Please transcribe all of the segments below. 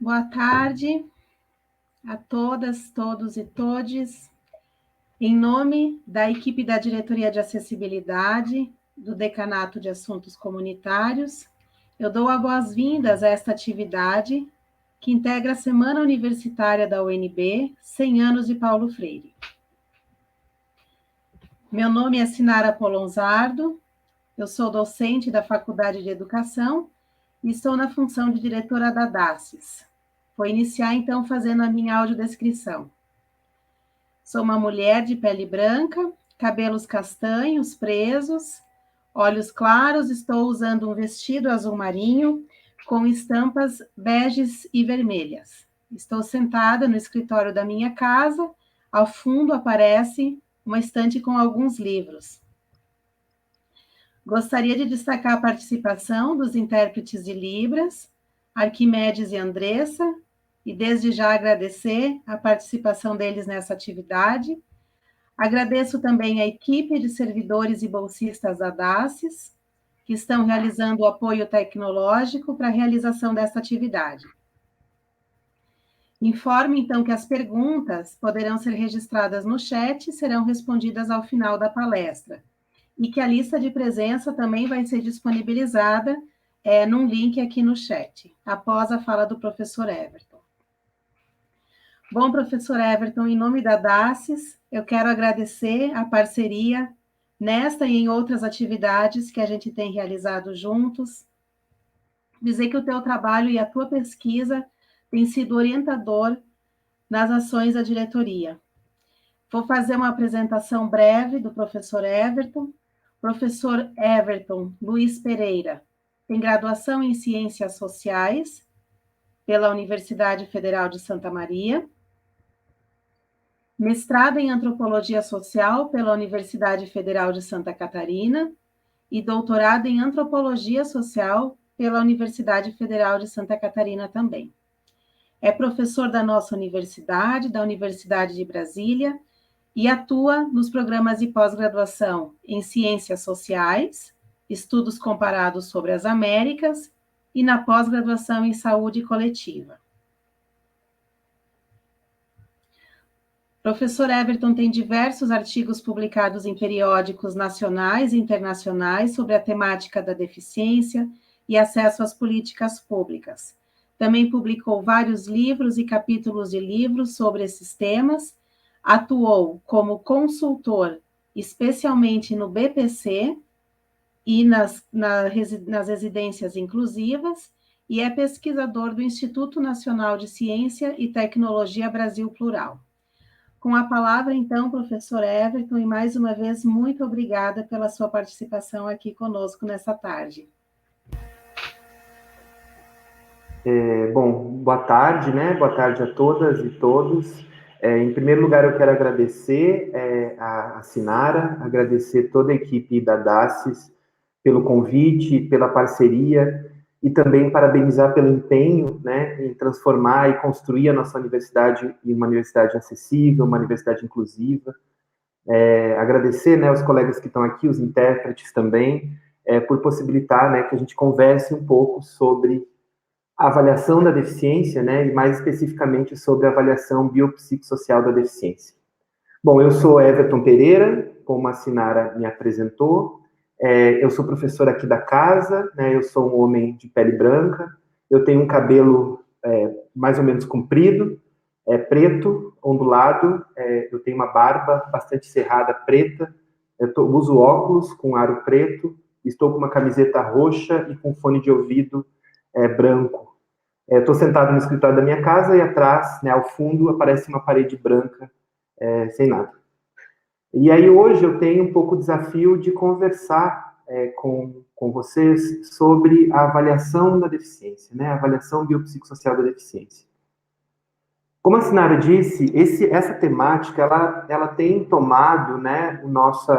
Boa tarde a todas, todos e todes. Em nome da equipe da Diretoria de Acessibilidade, do Decanato de Assuntos Comunitários, eu dou as boas-vindas a esta atividade que integra a Semana Universitária da UNB, 100 anos de Paulo Freire. Meu nome é Sinara Polonzardo, eu sou docente da Faculdade de Educação e estou na função de diretora da DACES. Vou iniciar, então, fazendo a minha audiodescrição. Sou uma mulher de pele branca, cabelos castanhos, presos, olhos claros, estou usando um vestido azul marinho com estampas beges e vermelhas. Estou sentada no escritório da minha casa, ao fundo aparece uma estante com alguns livros. Gostaria de destacar a participação dos intérpretes de Libras, Arquimedes e Andressa, e desde já agradecer a participação deles nessa atividade. Agradeço também a equipe de servidores e bolsistas da DACES, que estão realizando o apoio tecnológico para a realização desta atividade. Informo, então, que as perguntas poderão ser registradas no chat e serão respondidas ao final da palestra, e que a lista de presença também vai ser disponibilizada num link aqui no chat, após a fala do professor Everton. Bom, professor Everton, em nome da DACES, eu quero agradecer a parceria nesta e em outras atividades que a gente tem realizado juntos. Dizer que o teu trabalho e a tua pesquisa têm sido orientador nas ações da diretoria. Vou fazer uma apresentação breve do professor Everton. Professor Everton Luiz Pereira tem graduação em Ciências Sociais pela Universidade Federal de Santa Maria, mestrado em Antropologia Social pela Universidade Federal de Santa Catarina e doutorado em Antropologia Social pela Universidade Federal de Santa Catarina também. É professor da nossa universidade, da Universidade de Brasília, e atua nos programas de pós-graduação em Ciências Sociais, Estudos Comparados sobre as Américas, e na pós-graduação em Saúde Coletiva. Professor Everton tem diversos artigos publicados em periódicos nacionais e internacionais sobre a temática da deficiência e acesso às políticas públicas. Também publicou vários livros e capítulos de livros sobre esses temas, atuou como consultor, especialmente no BPC e nas residências inclusivas, e é pesquisador do Instituto Nacional de Ciência e Tecnologia Brasil Plural. Com a palavra, então, professor Everton, e mais uma vez, muito obrigada pela sua participação aqui conosco nessa tarde. Bom, boa tarde, né? Boa tarde a todas e todos. Em primeiro lugar, eu quero agradecer a Sinara, agradecer toda a equipe da DACES pelo convite, pela parceria, e também parabenizar pelo empenho, né, em transformar e construir a nossa universidade em uma universidade acessível, uma universidade inclusiva. Agradecer, né, os colegas que estão aqui, os intérpretes também, por possibilitar, né, que a gente converse um pouco sobre a avaliação da deficiência, né, e mais especificamente sobre a avaliação biopsicossocial da deficiência. Bom, eu sou Everton Pereira, como a Sinara me apresentou. Eu sou professor aqui da casa, né, eu sou um homem de pele branca, eu tenho um cabelo mais ou menos comprido, preto, ondulado, eu tenho uma barba bastante cerrada, preta, uso óculos com aro preto, estou com uma camiseta roxa e com fone de ouvido branco. Estou sentado no escritório da minha casa e atrás, né, ao fundo, aparece uma parede branca, sem nada. E aí hoje eu tenho um pouco o desafio de conversar com vocês sobre a avaliação da deficiência, né, a avaliação biopsicossocial da deficiência. Como a Sinara disse, essa temática ela tem tomado, né, o nosso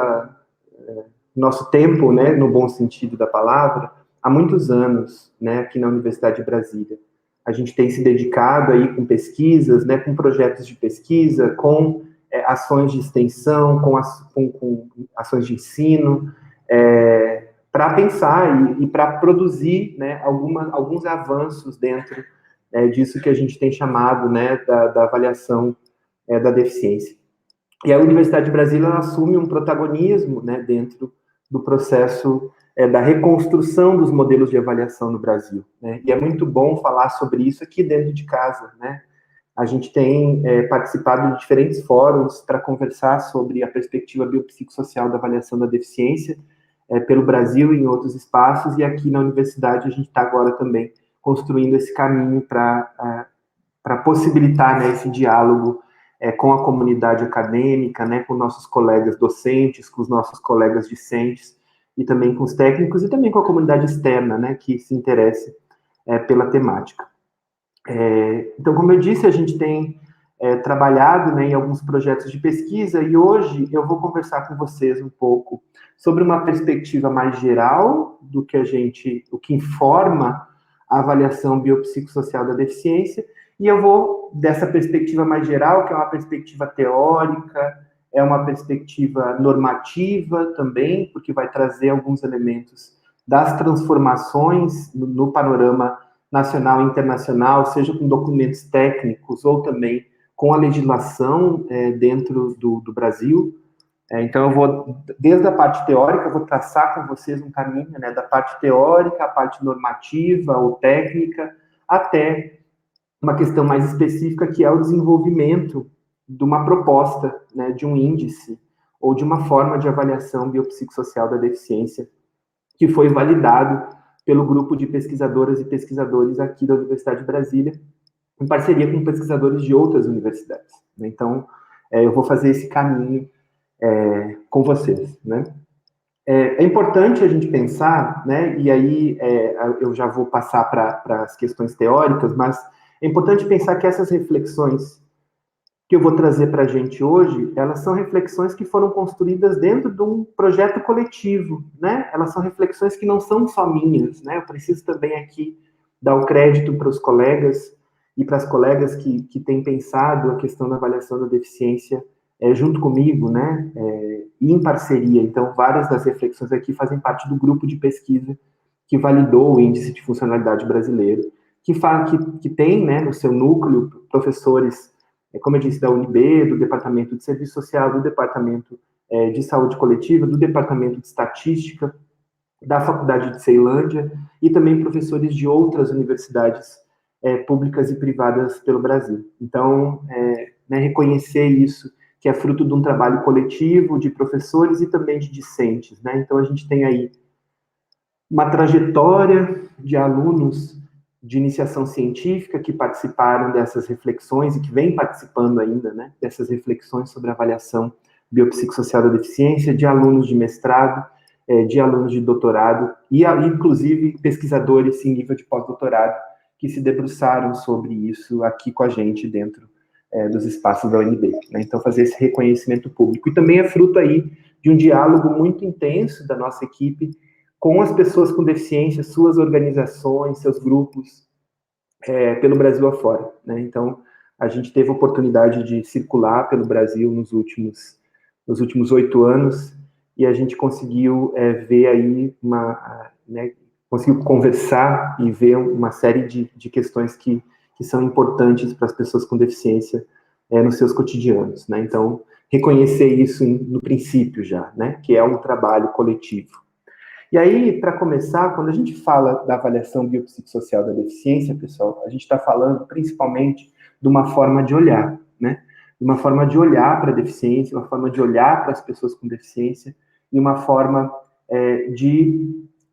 tempo, né, no bom sentido da palavra, há muitos anos, né, aqui na Universidade de Brasília. A gente tem se dedicado aí com pesquisas, né, com projetos de pesquisa, com ações de extensão, com ações de ensino, para pensar e para produzir, né, alguns avanços dentro disso que a gente tem chamado, né, da avaliação da deficiência. E a Universidade de Brasília ela assume um protagonismo, né, dentro do processo da reconstrução dos modelos de avaliação no Brasil, né? E é muito bom falar sobre isso aqui dentro de casa, né? A gente tem participado de diferentes fóruns para conversar sobre a perspectiva biopsicossocial da avaliação da deficiência pelo Brasil e em outros espaços, e aqui na universidade a gente está agora também construindo esse caminho para possibilitar, né, esse diálogo com a comunidade acadêmica, né, com nossos colegas docentes, com os nossos colegas discentes, e também com os técnicos, e também com a comunidade externa, né, que se interesse pela temática. Então, como eu disse, a gente tem trabalhado, né, em alguns projetos de pesquisa, e hoje eu vou conversar com vocês um pouco sobre uma perspectiva mais geral do que o que informa a avaliação biopsicossocial da deficiência, e eu vou, dessa perspectiva mais geral, que é uma perspectiva teórica, é uma perspectiva normativa também, porque vai trazer alguns elementos das transformações no panorama nacional e internacional, seja com documentos técnicos ou também com a legislação dentro do Brasil. Então, eu vou, desde a parte teórica, eu vou traçar com vocês um caminho, né, da parte teórica, a parte normativa ou técnica, até uma questão mais específica, que é o desenvolvimento de uma proposta, né, de um índice ou de uma forma de avaliação biopsicossocial da deficiência, que foi validado pelo grupo de pesquisadoras e pesquisadores aqui da Universidade de Brasília, em parceria com pesquisadores de outras universidades. Então, eu vou fazer esse caminho com vocês, né? É importante a gente pensar, né, e aí eu já vou passar para as questões teóricas, mas é importante pensar que essas reflexões que eu vou trazer para a gente hoje, elas são reflexões que foram construídas dentro de um projeto coletivo, né? Elas são reflexões que não são só minhas, né? Eu preciso também aqui dar o crédito para os colegas e para as colegas que têm pensado a questão da avaliação da deficiência junto comigo, né? E em parceria. Então, várias das reflexões aqui fazem parte do grupo de pesquisa que validou o Índice de Funcionalidade Brasileiro, que tem, né, no seu núcleo professores, como eu disse, da UNB, do Departamento de Serviço Social, do Departamento de Saúde Coletiva, do Departamento de Estatística, da Faculdade de Ceilândia, e também professores de outras universidades públicas e privadas pelo Brasil. Então, né, reconhecer isso, que é fruto de um trabalho coletivo de professores e também de discentes, né? Então, a gente tem aí uma trajetória de alunos de iniciação científica que participaram dessas reflexões e que vêm participando ainda, né, dessas reflexões sobre a avaliação biopsicossocial da deficiência, de alunos de mestrado, de alunos de doutorado e, inclusive, pesquisadores em nível de pós-doutorado que se debruçaram sobre isso aqui com a gente dentro dos espaços da UNB, né? Então, fazer esse reconhecimento público. E também é fruto aí de um diálogo muito intenso da nossa equipe com as pessoas com deficiência, suas organizações, seus grupos, pelo Brasil afora, né? Então, a gente teve a oportunidade de circular pelo Brasil nos últimos 8 anos, e a gente conseguiu ver aí né, conseguiu conversar e ver uma série de questões que são importantes para as pessoas com deficiência nos seus cotidianos, né? Então, reconhecer isso no princípio já, né? Que é um trabalho coletivo. E aí, para começar, quando a gente fala da avaliação biopsicossocial da deficiência, pessoal, a gente está falando principalmente de uma forma de olhar, né? De uma forma de olhar para a deficiência, uma forma de olhar para as pessoas com deficiência e uma forma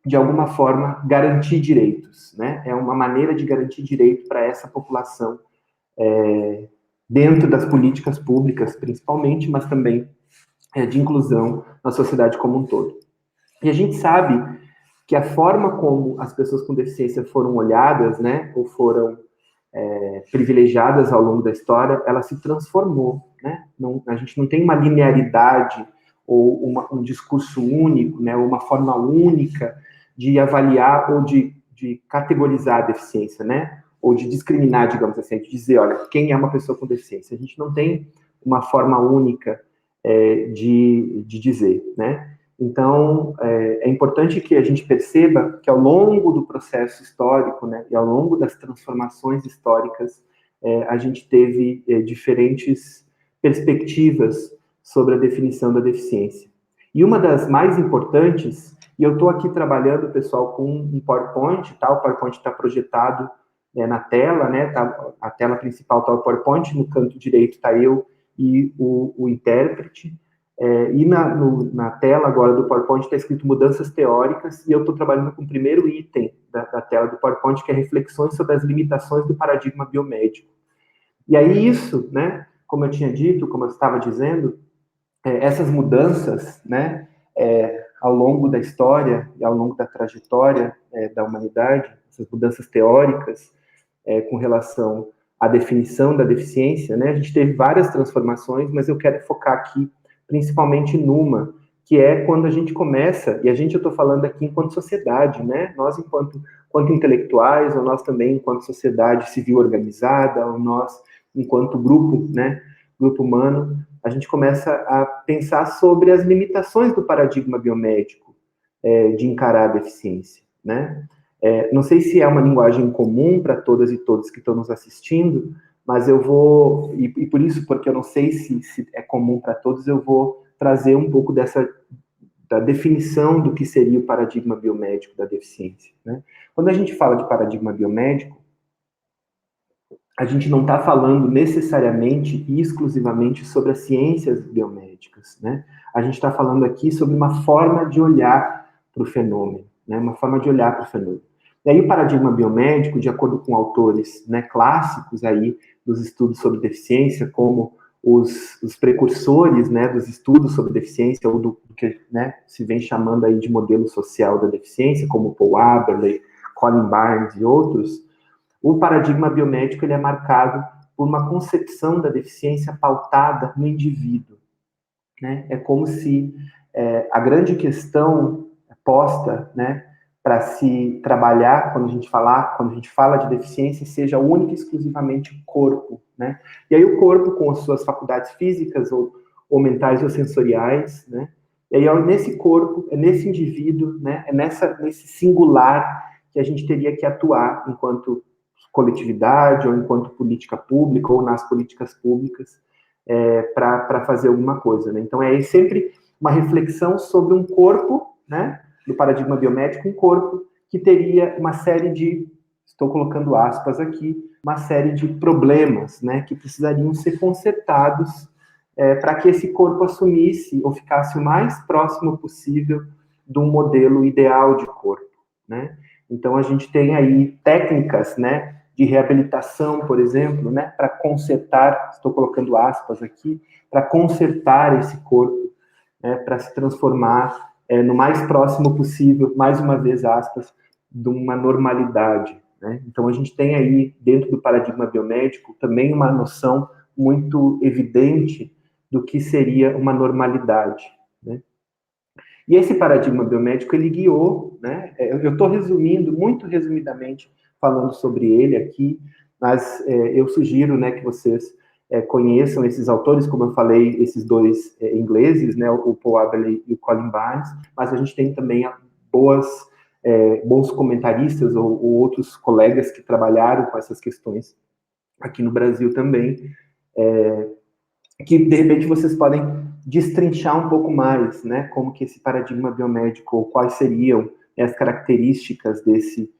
de alguma forma, garantir direitos, né? É uma maneira de garantir direito para essa população dentro das políticas públicas, principalmente, mas também de inclusão na sociedade como um todo. E a gente sabe que a forma como as pessoas com deficiência foram olhadas, né, ou foram privilegiadas ao longo da história, ela se transformou, né? A gente não tem uma linearidade ou um discurso único, né, ou uma forma única de avaliar ou de categorizar a deficiência, né? Ou de discriminar, digamos assim, de dizer, olha, quem é uma pessoa com deficiência? A gente não tem uma forma única de dizer, né? Então, é importante que a gente perceba que ao longo do processo histórico, né, e ao longo das transformações históricas, a gente teve diferentes perspectivas sobre a definição da deficiência. E uma das mais importantes, e eu estou aqui trabalhando, pessoal, com um PowerPoint, tá? O PowerPoint está projetado na tela, né? Tá, a tela principal está o PowerPoint, no canto direito está eu e o intérprete. E na tela agora do PowerPoint está escrito mudanças teóricas, e eu estou trabalhando com o primeiro item da tela do PowerPoint, que é reflexões sobre as limitações do paradigma biomédico. E aí isso, né, como eu tinha dito, como eu estava dizendo, essas mudanças, né, ao longo da história e ao longo da trajetória da humanidade, essas mudanças teóricas com relação à definição da deficiência, né, a gente teve várias transformações, mas eu quero focar aqui principalmente numa, que é quando a gente começa, e eu estou falando aqui enquanto sociedade, né, nós enquanto intelectuais, ou nós também enquanto sociedade civil organizada, ou nós enquanto grupo, né, grupo humano, a gente começa a pensar sobre as limitações do paradigma biomédico de encarar a deficiência, né? Não sei se é uma linguagem comum para todas e todos que estão nos assistindo, mas eu vou, e por isso, porque eu não sei se é comum para todos, eu vou trazer um pouco da definição do que seria o paradigma biomédico da deficiência, né? Quando a gente fala de paradigma biomédico, a gente não está falando necessariamente e exclusivamente sobre as ciências biomédicas, né? A gente está falando aqui sobre uma forma de olhar para o fenômeno, né? Uma forma de olhar para o fenômeno. E aí o paradigma biomédico, de acordo com autores, né, clássicos aí dos estudos sobre deficiência, como os precursores, né, dos estudos sobre deficiência, ou do que, né, se vem chamando aí de modelo social da deficiência, como Paul Aberle, Colin Barnes e outros, o paradigma biomédico ele é marcado por uma concepção da deficiência pautada no indivíduo, né? É como se a grande questão posta, né, para se trabalhar quando a gente fala de deficiência seja única e exclusivamente o corpo, né? E aí o corpo com as suas faculdades físicas ou mentais ou sensoriais, né? E aí é nesse corpo, é nesse indivíduo, né? É nesse singular que a gente teria que atuar enquanto coletividade ou enquanto política pública ou nas políticas públicas para fazer alguma coisa, né? Então é sempre uma reflexão sobre um corpo, né? Do paradigma biomédico, um corpo que teria uma série de, estou colocando aspas aqui, uma série de problemas, né? Que precisariam ser consertados para que esse corpo assumisse ou ficasse o mais próximo possível de um modelo ideal de corpo, né? Então a gente tem aí técnicas, né? De reabilitação, por exemplo, né, para consertar, estou colocando aspas aqui, para consertar esse corpo, né, para se transformar no mais próximo possível, mais uma vez aspas, de uma normalidade, né? Então a gente tem aí, dentro do paradigma biomédico, também uma noção muito evidente do que seria uma normalidade, né? E esse paradigma biomédico, ele guiou, né? Eu estou resumindo, muito resumidamente, falando sobre ele aqui, mas eu sugiro, né, que vocês conheçam esses autores, como eu falei, esses dois ingleses, né, o Paul Aberle e o Colin Barnes, mas a gente tem também bons comentaristas ou outros colegas que trabalharam com essas questões aqui no Brasil também, que de repente vocês podem destrinchar um pouco mais, né, como que esse paradigma biomédico, ou quais seriam as características desse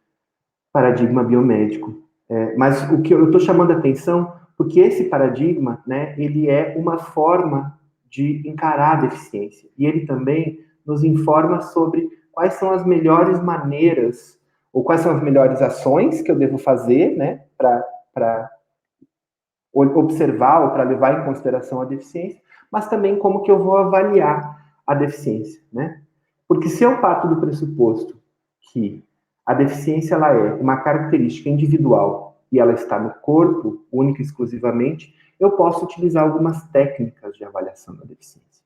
paradigma biomédico. Mas o que eu estou chamando a atenção, porque esse paradigma, né, ele é uma forma de encarar a deficiência, e ele também nos informa sobre quais são as melhores maneiras, ou quais são as melhores ações que eu devo fazer, né, para observar ou para levar em consideração a deficiência, mas também como que eu vou avaliar a deficiência, né? Porque se eu parto do pressuposto que a deficiência ela é uma característica individual e ela está no corpo, única e exclusivamente, eu posso utilizar algumas técnicas de avaliação da deficiência.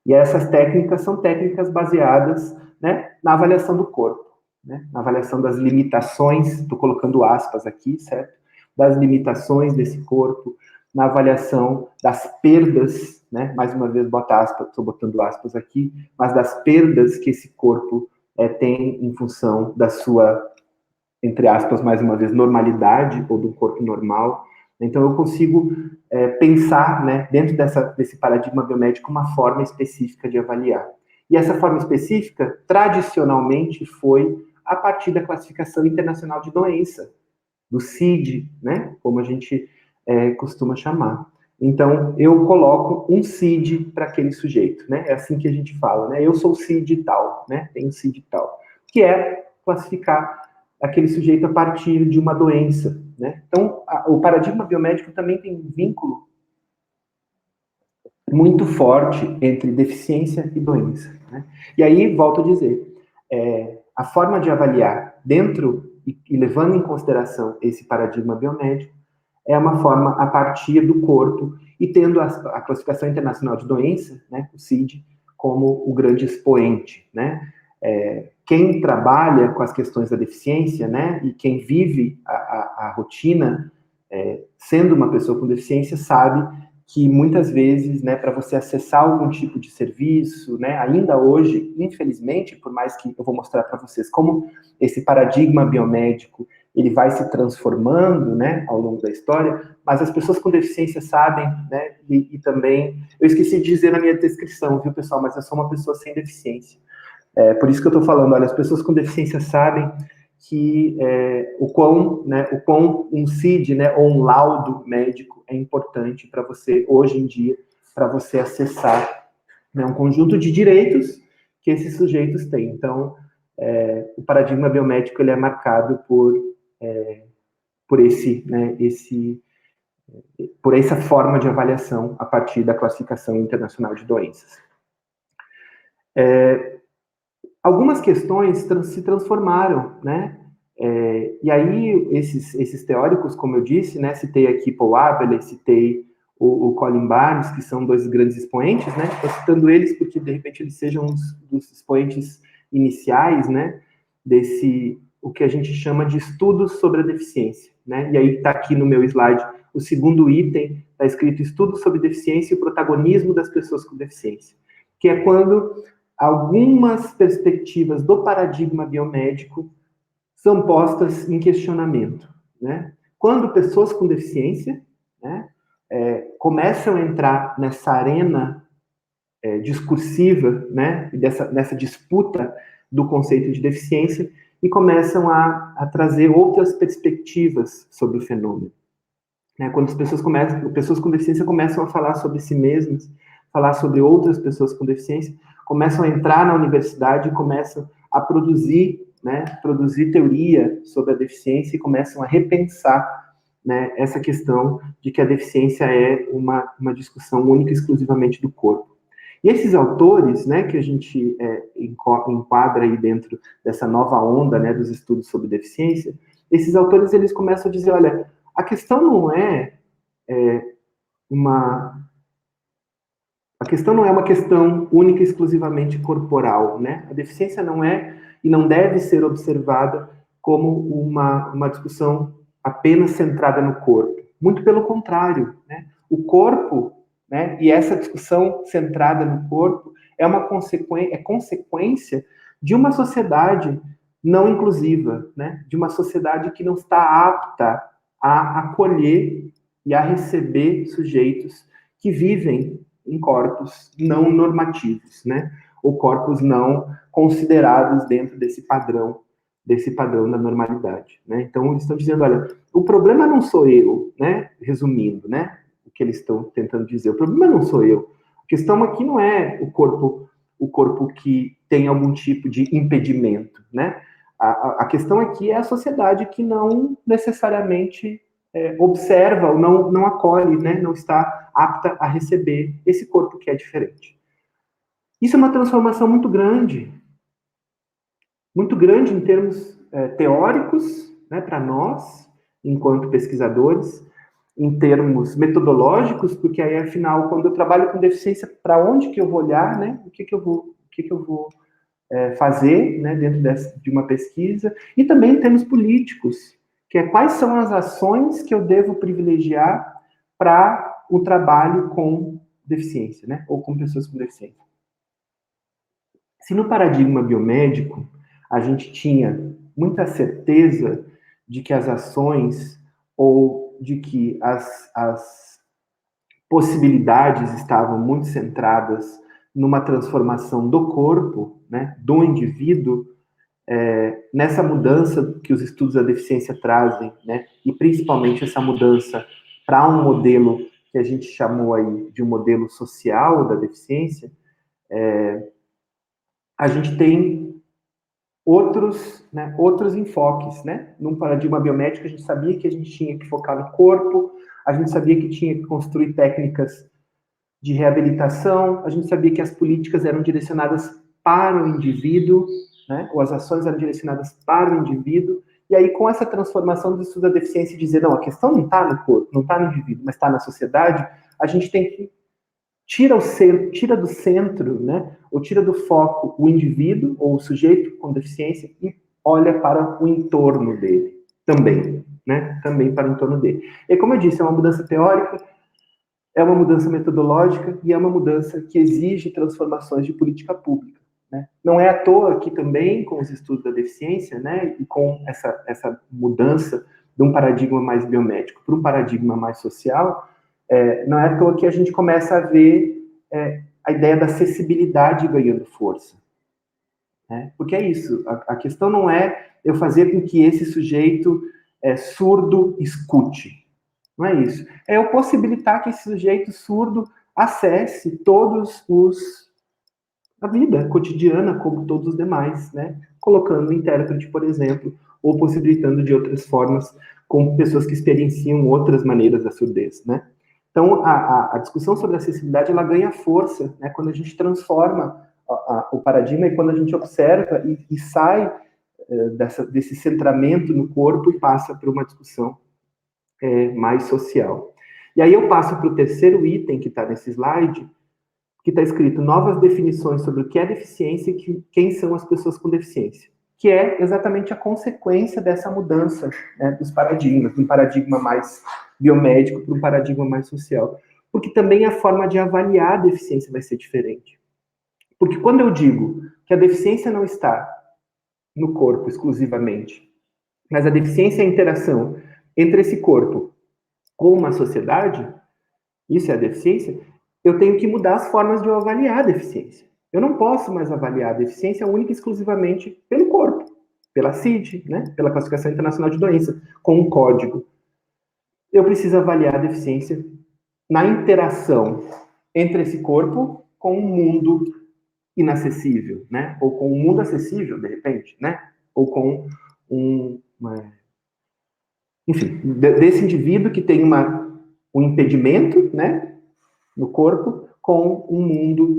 E essas técnicas são técnicas baseadas, né, na avaliação do corpo, né? Na avaliação das limitações, estou colocando aspas aqui, certo? Das limitações desse corpo, na avaliação das perdas, né? Mais uma vez, bota aspas, estou botando aspas aqui, mas das perdas que esse corpo tem em função da sua, entre aspas, mais uma vez, normalidade, ou do corpo normal. Então, eu consigo pensar, né, dentro desse paradigma biomédico, uma forma específica de avaliar. E essa forma específica, tradicionalmente, foi a partir da classificação internacional de doença, do CID, né, como a gente costuma chamar. Então, eu coloco um CID para aquele sujeito, né, é assim que a gente fala, né, eu sou CID tal, né, tem um CID tal, que é classificar aquele sujeito a partir de uma doença, né. Então, o paradigma biomédico também tem um vínculo muito forte entre deficiência e doença, né? E aí, volto a dizer, a forma de avaliar dentro e levando em consideração esse paradigma biomédico é uma forma a partir do corpo e tendo a classificação internacional de doença, né, o CID, como o grande expoente, né? Quem trabalha com as questões da deficiência, né, e quem vive a rotina sendo uma pessoa com deficiência sabe que muitas vezes, né, para você acessar algum tipo de serviço, né, ainda hoje, infelizmente, por mais que eu vou mostrar para vocês como esse paradigma biomédico ele vai se transformando, né, ao longo da história, mas as pessoas com deficiência sabem, né, e também, eu esqueci de dizer na minha descrição, viu, pessoal, mas eu sou uma pessoa sem deficiência. Por isso que eu estou falando, olha, as pessoas com deficiência sabem que o quão um CID, né, ou um laudo médico é importante para você, hoje em dia, para você acessar, né, um conjunto de direitos que esses sujeitos têm. Então, o paradigma biomédico ele é marcado por por essa forma de avaliação a partir da classificação internacional de doenças. Algumas questões se transformaram, né? E aí, esses teóricos, como eu disse, né? Citei aqui Paul Abele, citei o Colin Barnes, que são dois grandes expoentes, né? Estou citando eles porque, de repente, eles sejam dos expoentes iniciais, né? O que a gente chama de estudos sobre a deficiência, né? E aí está aqui no meu slide o segundo item, está escrito Estudos sobre Deficiência e o Protagonismo das Pessoas com Deficiência, que é quando algumas perspectivas do paradigma biomédico são postas em questionamento, né? Quando pessoas com deficiência, né, começam a entrar nessa arena discursiva, né, nessa disputa do conceito de deficiência e começam a trazer outras perspectivas sobre o fenômeno. Né? Quando as pessoas com deficiência começam a falar sobre si mesmas, falar sobre outras pessoas com deficiência, começam a entrar na universidade e começam a produzir teoria sobre a deficiência e começam a repensar, né, essa questão de que a deficiência é uma discussão única e exclusivamente do corpo. E esses autores, né, que a gente enquadra aí dentro dessa nova onda, né, dos estudos sobre deficiência, esses autores eles começam a dizer, olha, a questão não é uma questão única e exclusivamente corporal, né? A deficiência não é e não deve ser observada como uma discussão apenas centrada no corpo. Muito pelo contrário, né? O corpo, né? E essa discussão centrada no corpo é consequência de uma sociedade não inclusiva, né? De uma sociedade que não está apta a acolher e a receber sujeitos que vivem em corpos não normativos, né? Ou corpos não considerados dentro desse padrão da normalidade, né? Então, eles estão dizendo, olha, o problema não sou eu, né? Resumindo, né? O que eles estão tentando dizer, o problema não sou eu. A questão aqui não é o corpo que tem algum tipo de impedimento, né? A questão aqui é a sociedade que não necessariamente observa ou não acolhe, né? Não está apta a receber esse corpo que é diferente. Isso é uma transformação muito grande em termos teóricos, né, para nós, enquanto pesquisadores, em termos metodológicos, porque aí, afinal, quando eu trabalho com deficiência, para onde que eu vou olhar, né? O que eu vou fazer, né, dentro de uma pesquisa, e também em termos políticos, que é quais são as ações que eu devo privilegiar para o trabalho com deficiência, né? Ou com pessoas com deficiência. Se no paradigma biomédico a gente tinha muita certeza de que as ações ou de que as possibilidades estavam muito centradas numa transformação do corpo, né, do indivíduo, nessa mudança que os estudos da deficiência trazem, né, e principalmente essa mudança para um modelo que a gente chamou aí de um modelo social da deficiência, a gente tem outros enfoques, né? Num paradigma biomédico, a gente sabia que a gente tinha que focar no corpo, a gente sabia que tinha que construir técnicas de reabilitação, a gente sabia que as políticas eram direcionadas para o indivíduo, né? Ou as ações eram direcionadas para o indivíduo, e aí com essa transformação do estudo da deficiência e dizer, não, a questão não está no corpo, não está no indivíduo, mas está na sociedade, a gente tem que tira do centro, né, ou tira do foco o indivíduo ou o sujeito com deficiência e olha para o entorno dele também, né, também para o entorno dele. E como eu disse, é uma mudança teórica, é uma mudança metodológica e é uma mudança que exige transformações de política pública, né? Não é à toa que também com os estudos da deficiência, né, e com essa mudança de um paradigma mais biomédico para um paradigma mais social, não é à toa que a gente começa a ver a ideia da acessibilidade ganhando força. Né? Porque é isso, a questão não é eu fazer com que esse sujeito surdo escute. Não é isso. É eu possibilitar que esse sujeito surdo acesse a vida cotidiana como todos os demais, né? Colocando o intérprete, por exemplo, ou possibilitando de outras formas com pessoas que experienciam outras maneiras da surdez, né? Então, a discussão sobre acessibilidade, ela ganha força, né, quando a gente transforma o paradigma e quando a gente observa e sai desse centramento no corpo e passa para uma discussão mais social. E aí eu passo para o terceiro item que está nesse slide, que está escrito novas definições sobre o que é deficiência e quem são as pessoas com deficiência, que é exatamente a consequência dessa mudança, né, dos paradigmas, de um paradigma mais biomédico para um paradigma mais social. Porque também a forma de avaliar a deficiência vai ser diferente. Porque quando eu digo que a deficiência não está no corpo exclusivamente, mas a deficiência é a interação entre esse corpo com uma sociedade, isso é a deficiência, eu tenho que mudar as formas de eu avaliar a deficiência. Eu não posso mais avaliar a deficiência única e exclusivamente pelo corpo, pela CID, né? Pela Classificação Internacional de Doença, com um código. Eu preciso avaliar a deficiência na interação entre esse corpo com um mundo inacessível, né? Ou com um mundo acessível, de repente, né? Ou com enfim, desse indivíduo que tem um impedimento, né? No corpo, com um mundo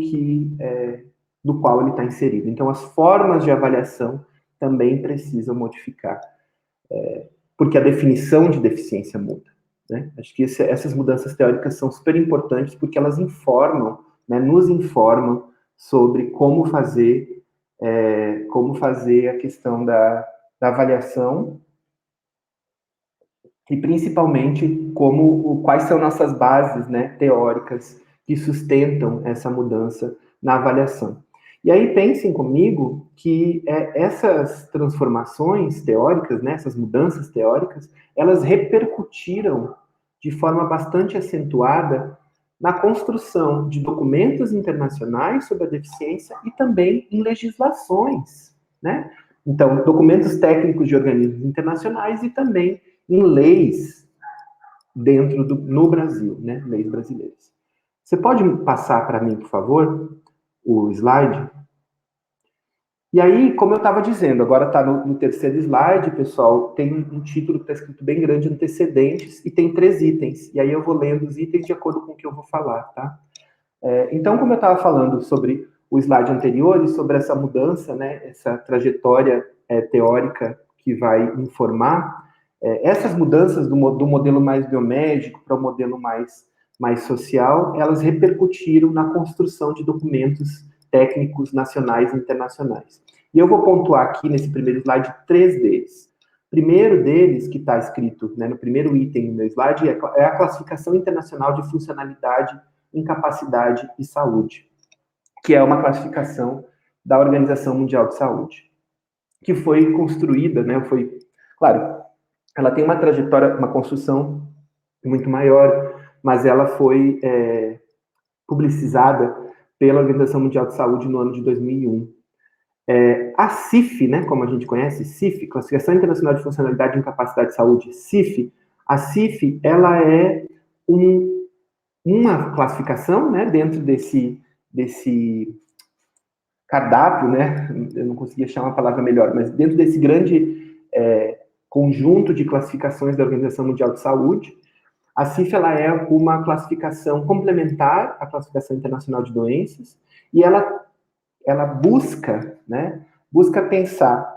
do qual ele está inserido. Então, as formas de avaliação também precisam modificar, porque a definição de deficiência muda. Né? Acho que essas mudanças teóricas são super importantes porque elas informam, né, nos informam sobre como fazer a questão da avaliação e principalmente quais são nossas bases, né, teóricas que sustentam essa mudança na avaliação. E aí pensem comigo que essas transformações teóricas, né, essas mudanças teóricas, elas repercutiram de forma bastante acentuada na construção de documentos internacionais sobre a deficiência e também em legislações, né? Então, documentos técnicos de organismos internacionais e também em leis no Brasil, né? Leis brasileiras. Você pode passar para mim, por favor, o slide? E aí, como eu estava dizendo, agora está no terceiro slide, pessoal, tem um título que está escrito bem grande, antecedentes, e tem 3 itens. E aí eu vou lendo os itens de acordo com o que eu vou falar, tá? Então, como eu estava falando sobre o slide anterior e sobre essa mudança, né, essa trajetória teórica que vai informar, essas mudanças do modelo mais biomédico para o modelo mais social, elas repercutiram na construção de documentos técnicos nacionais e internacionais. E eu vou pontuar aqui nesse primeiro slide 3 deles. Primeiro deles, que está escrito, né, no primeiro item do meu slide, é a Classificação Internacional de Funcionalidade, Incapacidade e Saúde, que é uma classificação da Organização Mundial de Saúde, que foi construída, né, claro, ela tem uma trajetória, uma construção muito maior, mas ela foi publicizada pela Organização Mundial de Saúde no ano de 2001. A CIF, né, como a gente conhece, CIF, Classificação Internacional de Funcionalidade e Incapacidade de Saúde, CIF, a CIF, ela é uma classificação, né, dentro desse cardápio, né, eu não consegui achar uma palavra melhor, mas dentro desse grande conjunto de classificações da Organização Mundial de Saúde, a CIF ela é uma classificação complementar à Classificação Internacional de Doenças, e ela busca, né, busca pensar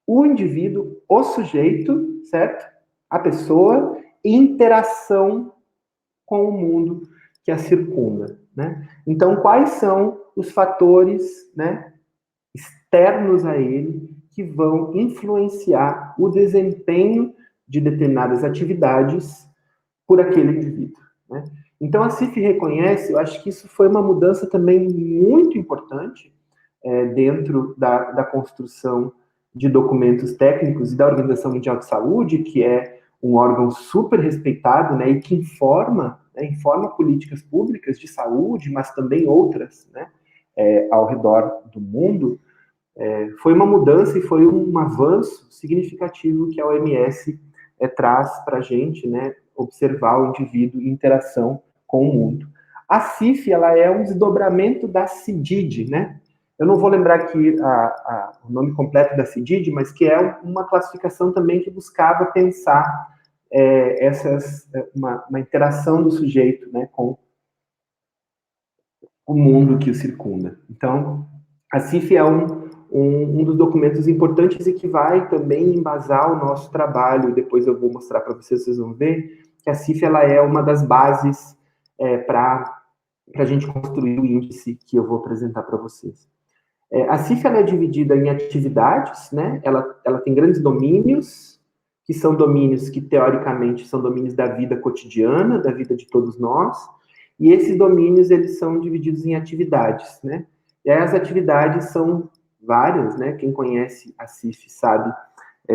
o indivíduo, o sujeito, certo? A pessoa, em interação com o mundo que a circunda, né? Então, quais são os fatores, né, externos a ele que vão influenciar o desempenho de determinadas atividades por aquele indivíduo, né? Então, a CIF reconhece, eu acho que isso foi uma mudança também muito importante dentro da construção de documentos técnicos e da Organização Mundial de Saúde, que é um órgão super respeitado, né, e que informa políticas públicas de saúde, mas também outras, né, ao redor do mundo. Foi uma mudança e foi um avanço significativo que a OMS traz para a gente, né, observar o indivíduo em interação com o mundo. A CIF, ela é um desdobramento da CIDID, né? Eu não vou lembrar aqui o nome completo da CIDID, mas que é uma classificação também que buscava pensar uma interação do sujeito, né, com o mundo que o circunda. Então, a CIF é um dos documentos importantes e que vai também embasar o nosso trabalho. Depois eu vou mostrar para vocês, vocês vão ver que a CIF ela é uma das bases para a gente construir o índice que eu vou apresentar para vocês. A CIF ela é dividida em atividades, né? Ela tem grandes domínios, que são domínios que, teoricamente, são domínios da vida cotidiana, da vida de todos nós, e esses domínios, eles são divididos em atividades, né? E aí as atividades são várias, né? Quem conhece a CIF sabe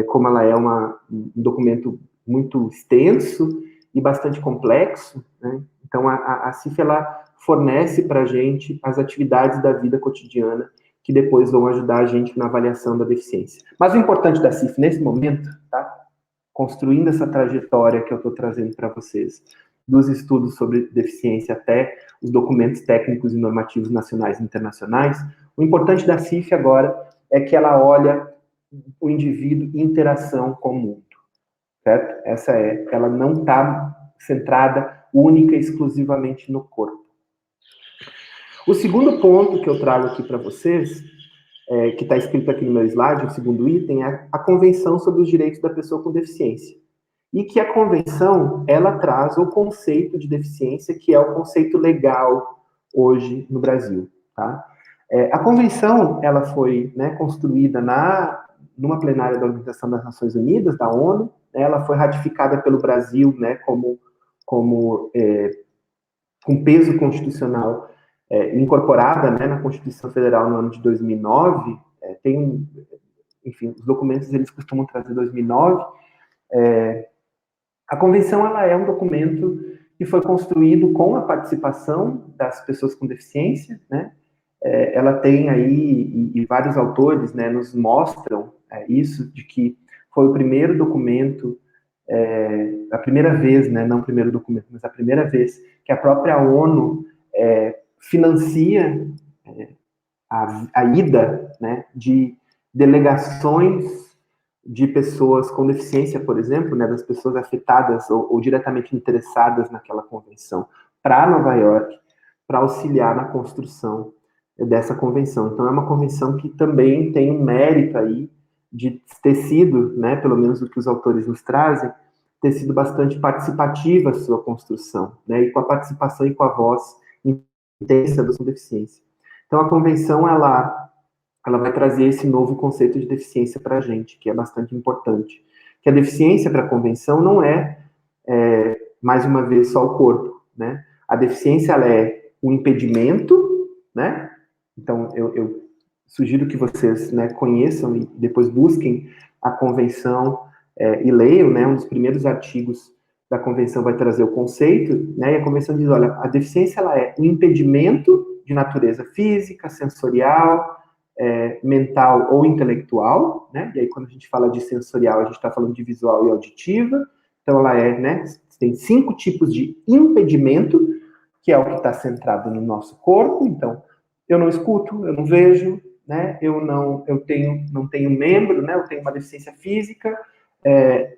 como ela é um documento muito extenso e bastante complexo, né? Então, a CIF, ela fornece para a gente as atividades da vida cotidiana que depois vão ajudar a gente na avaliação da deficiência. Mas o importante da CIF, nesse momento, tá? Construindo essa trajetória que eu estou trazendo para vocês, dos estudos sobre deficiência até os documentos técnicos e normativos nacionais e internacionais, o importante da CIF agora é que ela olha o indivíduo em interação com o mundo, certo? Ela não está centrada única e exclusivamente no corpo. O segundo ponto que eu trago aqui para vocês, que está escrito aqui no meu slide, o segundo item, é a Convenção sobre os Direitos da Pessoa com Deficiência. E que a Convenção, ela traz o conceito de deficiência, que é o conceito legal hoje no Brasil, tá? A Convenção, ela foi, né, construída numa plenária da Organização das Nações Unidas, da ONU, né, ela foi ratificada pelo Brasil, né, com peso constitucional incorporada, né, na Constituição Federal no ano de 2009, enfim, os documentos eles costumam trazer 2009. A Convenção ela é um documento que foi construído com a participação das pessoas com deficiência, né? Ela tem aí, e vários autores, né, nos mostram isso, de que foi o primeiro documento, a primeira vez, né, não o primeiro documento, mas a primeira vez que a própria ONU financia a ida, né, de delegações de pessoas com deficiência, por exemplo, né, das pessoas afetadas ou diretamente interessadas naquela convenção, para Nova York, para auxiliar na construção dessa convenção. Então, é uma convenção que também tem um mérito aí de ter sido, né, pelo menos o que os autores nos trazem, ter sido bastante participativa a sua construção, né, e com a participação e com a voz intensa dos com deficiência. Então, a convenção, ela vai trazer esse novo conceito de deficiência para a gente, que é bastante importante, que a deficiência para a convenção não é, mais uma vez, só o corpo, né? A deficiência, ela é um impedimento, né? Então, eu sugiro que vocês, né, conheçam e depois busquem a convenção e leiam, né? Um dos primeiros artigos da convenção vai trazer o conceito, né? E a convenção diz, olha, a deficiência, ela é um impedimento de natureza física, sensorial, mental ou intelectual, né? E aí, quando a gente fala de sensorial, a gente está falando de visual e auditiva. Então, ela né? Tem 5 tipos de impedimento, que é o que está centrado no nosso corpo. Então, eu não escuto, eu não vejo, né? Eu não tenho membro, né? Eu tenho uma deficiência física,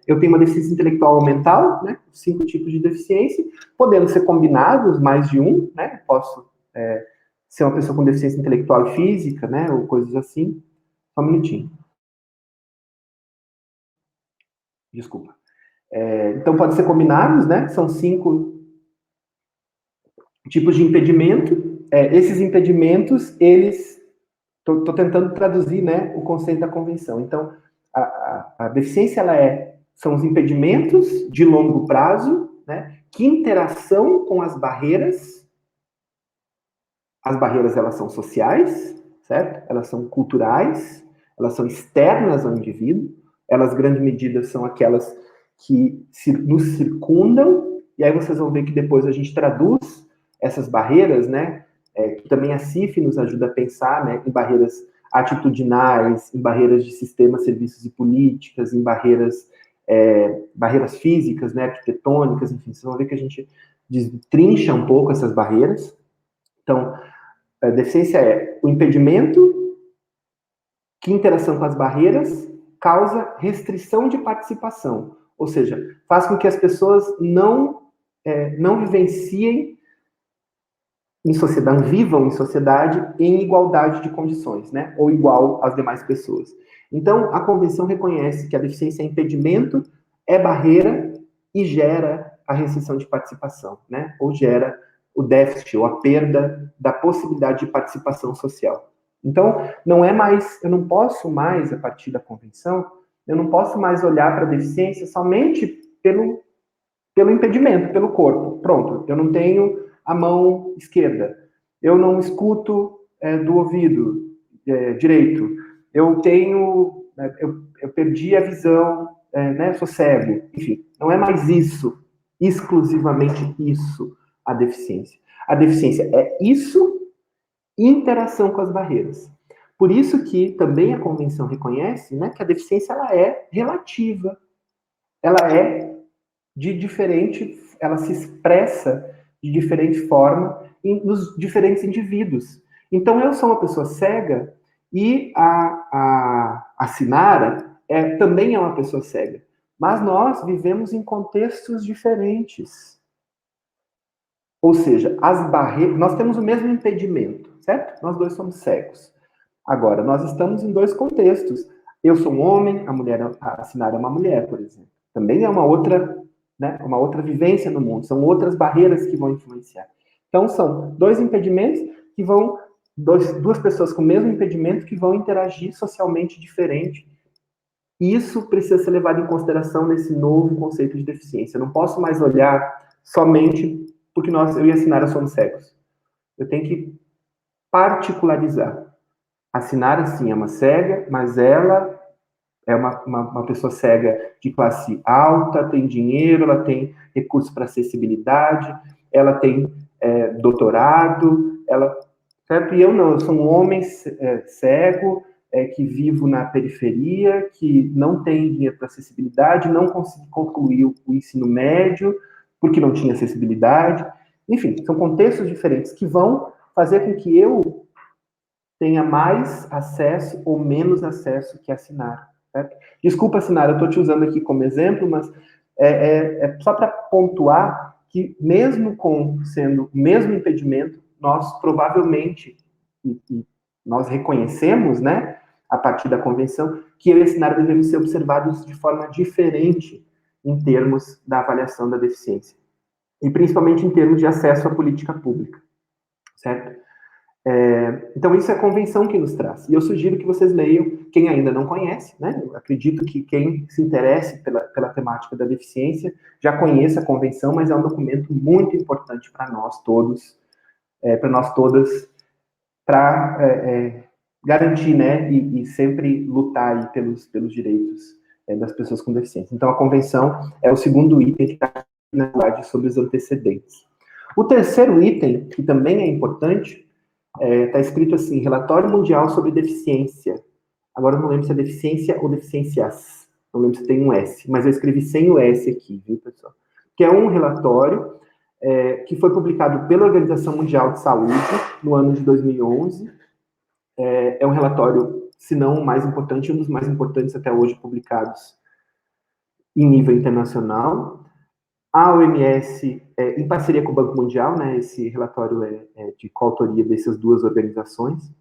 eu tenho uma deficiência intelectual ou mental, né? 5 tipos de deficiência, podendo ser combinados, mais de um, né? Posso ser uma pessoa com deficiência intelectual e física, né? Ou coisas assim. Só um minutinho. Desculpa. Então, pode ser combinados, né? São 5 tipos de impedimento. Esses impedimentos, eles... Estou tentando traduzir, né, o conceito da convenção. Então, a deficiência, são os impedimentos de longo prazo, né? Que interação com as barreiras. As barreiras, elas são sociais, certo? Elas são culturais, elas são externas ao indivíduo, elas, grande medida, são aquelas que nos circundam, e aí vocês vão ver que depois a gente traduz essas barreiras, né? Que também a CIF nos ajuda a pensar, né? Em barreiras atitudinais, em barreiras de sistemas, serviços e políticas, em barreiras físicas, né? Arquitetônicas, enfim, vocês vão ver que a gente destrincha um pouco essas barreiras. Então, a deficiência é o impedimento que interação com as barreiras causa restrição de participação, ou seja, faz com que as pessoas não vivenciem em sociedade, não vivam em sociedade em igualdade de condições, né? Ou igual às demais pessoas. Então, a convenção reconhece que a deficiência é impedimento, é barreira e gera a restrição de participação, né? Ou gera o déficit ou a perda da possibilidade de participação social. Então, não é mais, eu não posso mais, a partir da convenção, eu não posso mais olhar para a deficiência somente pelo impedimento, pelo corpo. Pronto, eu não tenho a mão esquerda, eu não escuto do ouvido direito, eu tenho, eu perdi a visão, né, sou cego. Enfim, não é mais isso, exclusivamente isso, a deficiência. A deficiência é isso, interação com as barreiras. Por isso que também a convenção reconhece, né, que a deficiência, ela é relativa, ela é de diferente, ela se expressa de diferente forma nos diferentes indivíduos. Então, eu sou uma pessoa cega e a Sinara também é uma pessoa cega. Mas nós vivemos em contextos diferentes. Ou seja, as barreiras... Nós temos o mesmo impedimento, certo? Nós dois somos cegos. Agora, nós estamos em 2 contextos. Eu sou um homem, a Sinara é uma mulher, por exemplo. Também é uma outra, né, uma outra vivência no mundo. São outras barreiras que vão influenciar. Então, são 2 impedimentos que vão... 2 pessoas com o mesmo impedimento que vão interagir socialmente diferente. E isso precisa ser levado em consideração nesse novo conceito de deficiência. Eu não posso mais olhar somente porque eu e a Sinara somos cegos. Eu tenho que particularizar. A Sinara, sim, é uma cega, mas ela é uma pessoa cega de classe alta, tem dinheiro, ela tem recursos para acessibilidade, ela tem doutorado, certo? E eu não, eu sou um homem cego, que vivo na periferia, que não tem dinheiro para acessibilidade, não consegui concluir o ensino médio, porque não tinha acessibilidade. Enfim, são contextos diferentes que vão fazer com que eu tenha mais acesso ou menos acesso que a Sinara. Certo? Desculpa, Sinara, eu estou te usando aqui como exemplo, mas é só para pontuar que, mesmo sendo o mesmo impedimento, nós provavelmente, nós reconhecemos, né, a partir da convenção, que eu e a Sinara devemos ser observados de forma diferente em termos da avaliação da deficiência. E principalmente em termos de acesso à política pública. Certo? Então, isso é a convenção que nos traz. E eu sugiro que vocês leiam, quem ainda não conhece, né? Eu acredito que quem se interesse pela temática da deficiência já conheça a convenção, mas é um documento muito importante para nós todos, para nós todas, para garantir, né? E sempre lutar aí pelos direitos das pessoas com deficiência. Então, a convenção é o segundo item que está, na verdade, sobre os antecedentes. O terceiro item, que também é importante, está escrito assim, Relatório Mundial sobre Deficiência. Agora eu não lembro se é deficiência ou deficiências. Não lembro se tem um S, mas eu escrevi sem o S aqui, viu, pessoal? Que é um relatório que foi publicado pela Organização Mundial de Saúde no ano de 2011. É um relatório, se não o mais importante, um dos mais importantes até hoje publicados em nível internacional. A OMS, em parceria com o Banco Mundial, né, esse relatório é de coautoria dessas duas organizações.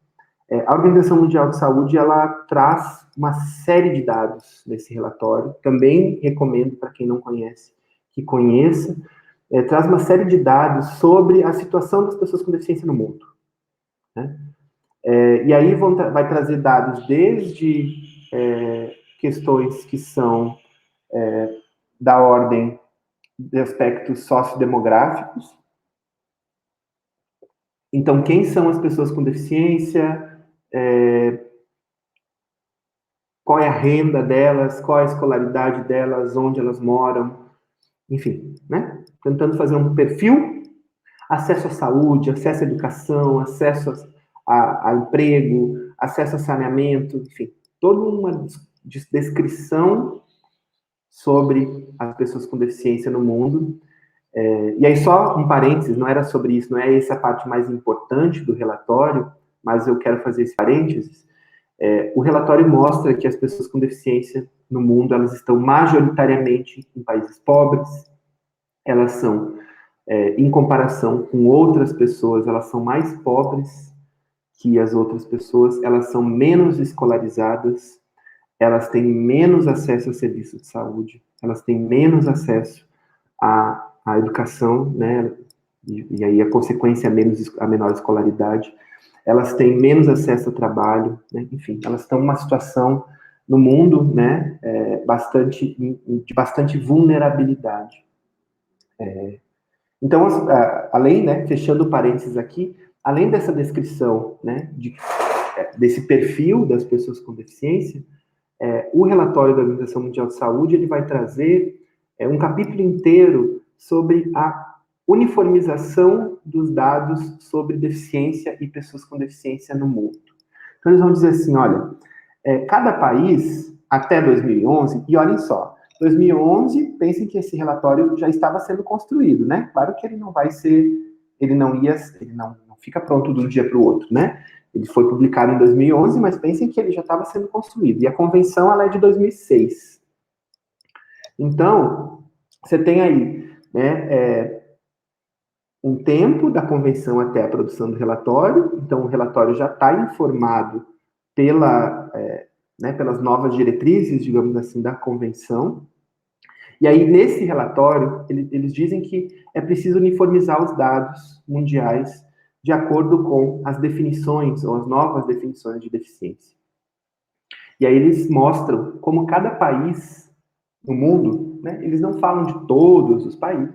A Organização Mundial de Saúde, ela traz uma série de dados nesse relatório, também recomendo para quem não conhece, que conheça, traz uma série de dados sobre a situação das pessoas com deficiência no mundo. Né? E aí vai trazer dados desde questões que são da ordem de aspectos sociodemográficos. Então, quem são as pessoas com deficiência, qual é a renda delas, qual é a escolaridade delas, onde elas moram, enfim, né? Tentando fazer um perfil, acesso à saúde, acesso à educação, acesso a emprego, acesso a saneamento, enfim, toda uma descrição sobre as pessoas com deficiência no mundo. E aí, só um parênteses, não era sobre isso, não é essa a parte mais importante do relatório, mas eu quero fazer esse parênteses. O relatório mostra que as pessoas com deficiência no mundo, elas estão majoritariamente em países pobres, elas são, em comparação com outras pessoas, elas são mais pobres que as outras pessoas, elas são menos escolarizadas, elas têm menos acesso a serviços de saúde, elas têm menos acesso à educação, né? E aí a consequência é a menor escolaridade. Elas têm menos acesso ao trabalho, né? Enfim, elas estão numa situação no mundo, né, de bastante vulnerabilidade. Então, além, né, fechando parênteses aqui, além dessa descrição, né, desse perfil das pessoas com deficiência, o relatório da Organização Mundial de Saúde ele vai trazer um capítulo inteiro sobre a uniformização dos dados sobre deficiência e pessoas com deficiência no mundo. Então, eles vão dizer assim, olha, cada país, até 2011, e olhem só, 2011, pensem que esse relatório já estava sendo construído, né? Claro que ele não vai ser, ele não fica pronto de um dia para o outro, né? Ele foi publicado em 2011, mas pensem que ele já estava sendo construído. E a convenção, ela é de 2006. Então, você tem aí, né, um tempo da convenção até a produção do relatório. Então, o relatório já está informado pelas novas diretrizes, digamos assim, da convenção. E aí, nesse relatório, eles dizem que é preciso uniformizar os dados mundiais de acordo com as definições, ou as novas definições de deficiência. E aí eles mostram como cada país no mundo, né, eles não falam de todos os países,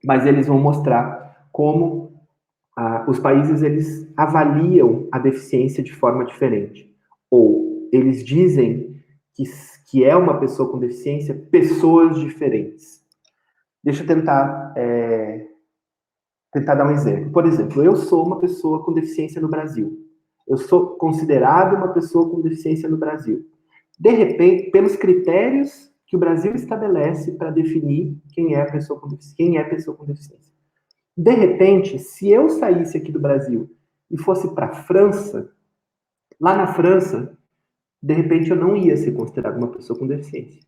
mas eles vão mostrar como os países eles avaliam a deficiência de forma diferente. Ou eles dizem que é uma pessoa com deficiência pessoas diferentes. Deixa eu tentar dar um exemplo. Por exemplo, eu sou uma pessoa com deficiência no Brasil. Eu sou considerado uma pessoa com deficiência no Brasil. De repente, pelos critérios que o Brasil estabelece para definir quem é pessoa com deficiência. De repente, se eu saísse aqui do Brasil e fosse para a França, lá na França, de repente eu não ia ser considerado uma pessoa com deficiência.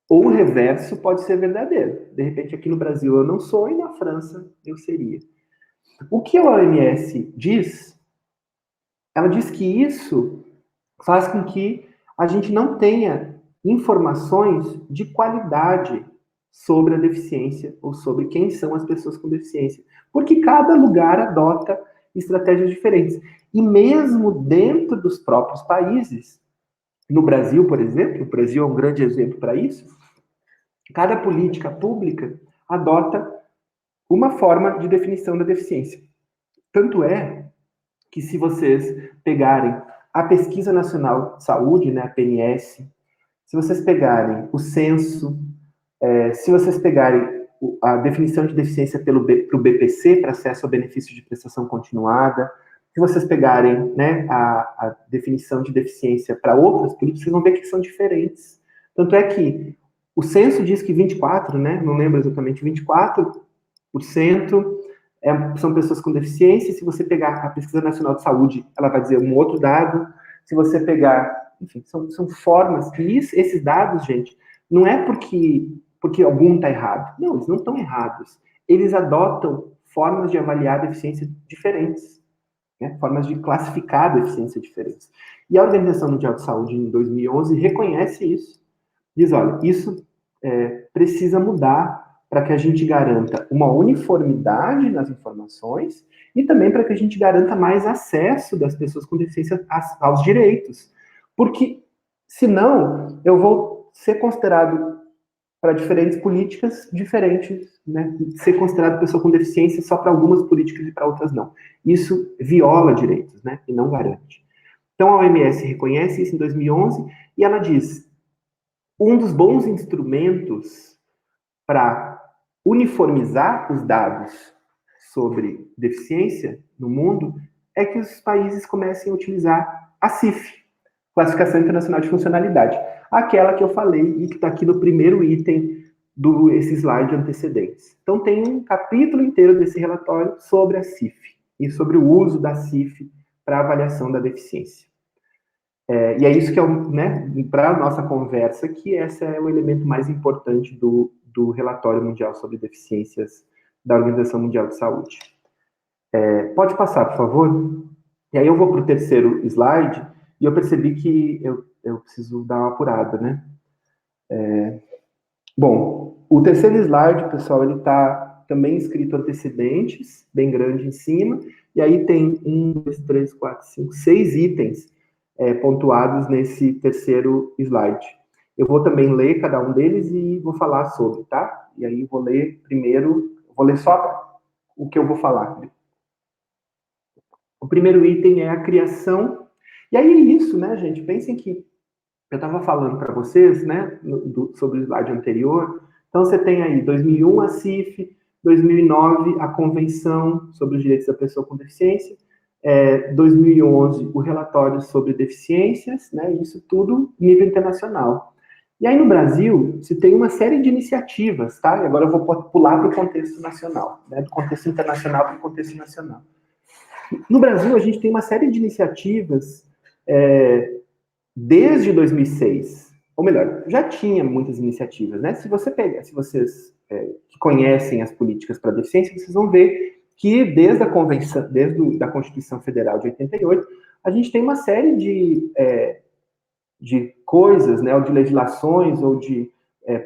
Ou o reverso pode ser verdadeiro. De repente, aqui no Brasil eu não sou e na França eu seria. O que a OMS diz? Ela diz que isso faz com que a gente não tenha informações de qualidade sobre a deficiência ou sobre quem são as pessoas com deficiência, porque cada lugar adota estratégias diferentes. E mesmo dentro dos próprios países, no Brasil, por exemplo, o Brasil é um grande exemplo para isso, cada política pública adota uma forma de definição da deficiência. Tanto é que se vocês pegarem a Pesquisa Nacional de Saúde, né, a PNS, se vocês pegarem o censo, se vocês pegarem a definição de deficiência para o BPC, para acesso ao benefício de prestação continuada, se vocês pegarem, né, a definição de deficiência para outras políticas, vocês vão ver que são diferentes. Tanto é que o censo diz que 24, né, não lembro exatamente, 24% são pessoas com deficiência. Se você pegar a Pesquisa Nacional de Saúde, ela vai dizer um outro dado. Se você pegar, enfim, são formas. E esses dados, gente, não é porque algum está errado. Não, eles não estão errados. Eles adotam formas de avaliar a deficiência diferentes, né? Formas de classificar a deficiência diferentes. E a Organização Mundial de Saúde, em 2011, reconhece isso. Diz, olha, isso precisa mudar para que a gente garanta uma uniformidade nas informações e também para que a gente garanta mais acesso das pessoas com deficiência aos direitos. Porque, senão, eu vou ser considerado, para diferentes políticas, diferentes, né? Ser considerado pessoa com deficiência só para algumas políticas e para outras não. Isso viola direitos, né? E não garante. Então, a OMS reconhece isso em 2011 e ela diz: um dos bons instrumentos para uniformizar os dados sobre deficiência no mundo é que os países comecem a utilizar a CIF, Classificação Internacional de Funcionalidade, aquela que eu falei e que está aqui no primeiro item desse slide antecedentes. Então, tem um capítulo inteiro desse relatório sobre a CIF e sobre o uso da CIF para avaliação da deficiência. E é isso que é, né, para a nossa conversa, que esse é o elemento mais importante do Relatório Mundial sobre Deficiências da Organização Mundial de Saúde. Pode passar, por favor? E aí eu vou para o terceiro slide, e eu percebi que eu preciso dar uma apurada, né? Bom, o terceiro slide, pessoal, ele está também escrito antecedentes, bem grande em cima, e aí tem 1, 2, 3, 4, 5, 6 itens pontuados nesse terceiro slide. Eu vou também ler cada um deles e vou falar sobre, tá? E aí vou ler primeiro, vou ler só o que eu vou falar. O primeiro item é a criação. E aí é isso, né, gente? Pensem que eu estava falando para vocês, né, sobre o slide anterior. Então, você tem aí 2001 a CIF, 2009 a Convenção sobre os Direitos da Pessoa com Deficiência, 2011 o relatório sobre deficiências, né, isso tudo nível internacional. E aí no Brasil, se tem uma série de iniciativas, tá? E agora eu vou pular para o contexto nacional, né, do contexto internacional para o contexto nacional. No Brasil, a gente tem uma série de iniciativas desde 2006, ou melhor, já tinha muitas iniciativas, né? Se vocês que conhecem as políticas para deficiência, vocês vão ver que desde a Convenção, desde a Constituição Federal de 88, a gente tem uma série de coisas, né, ou de legislações, ou de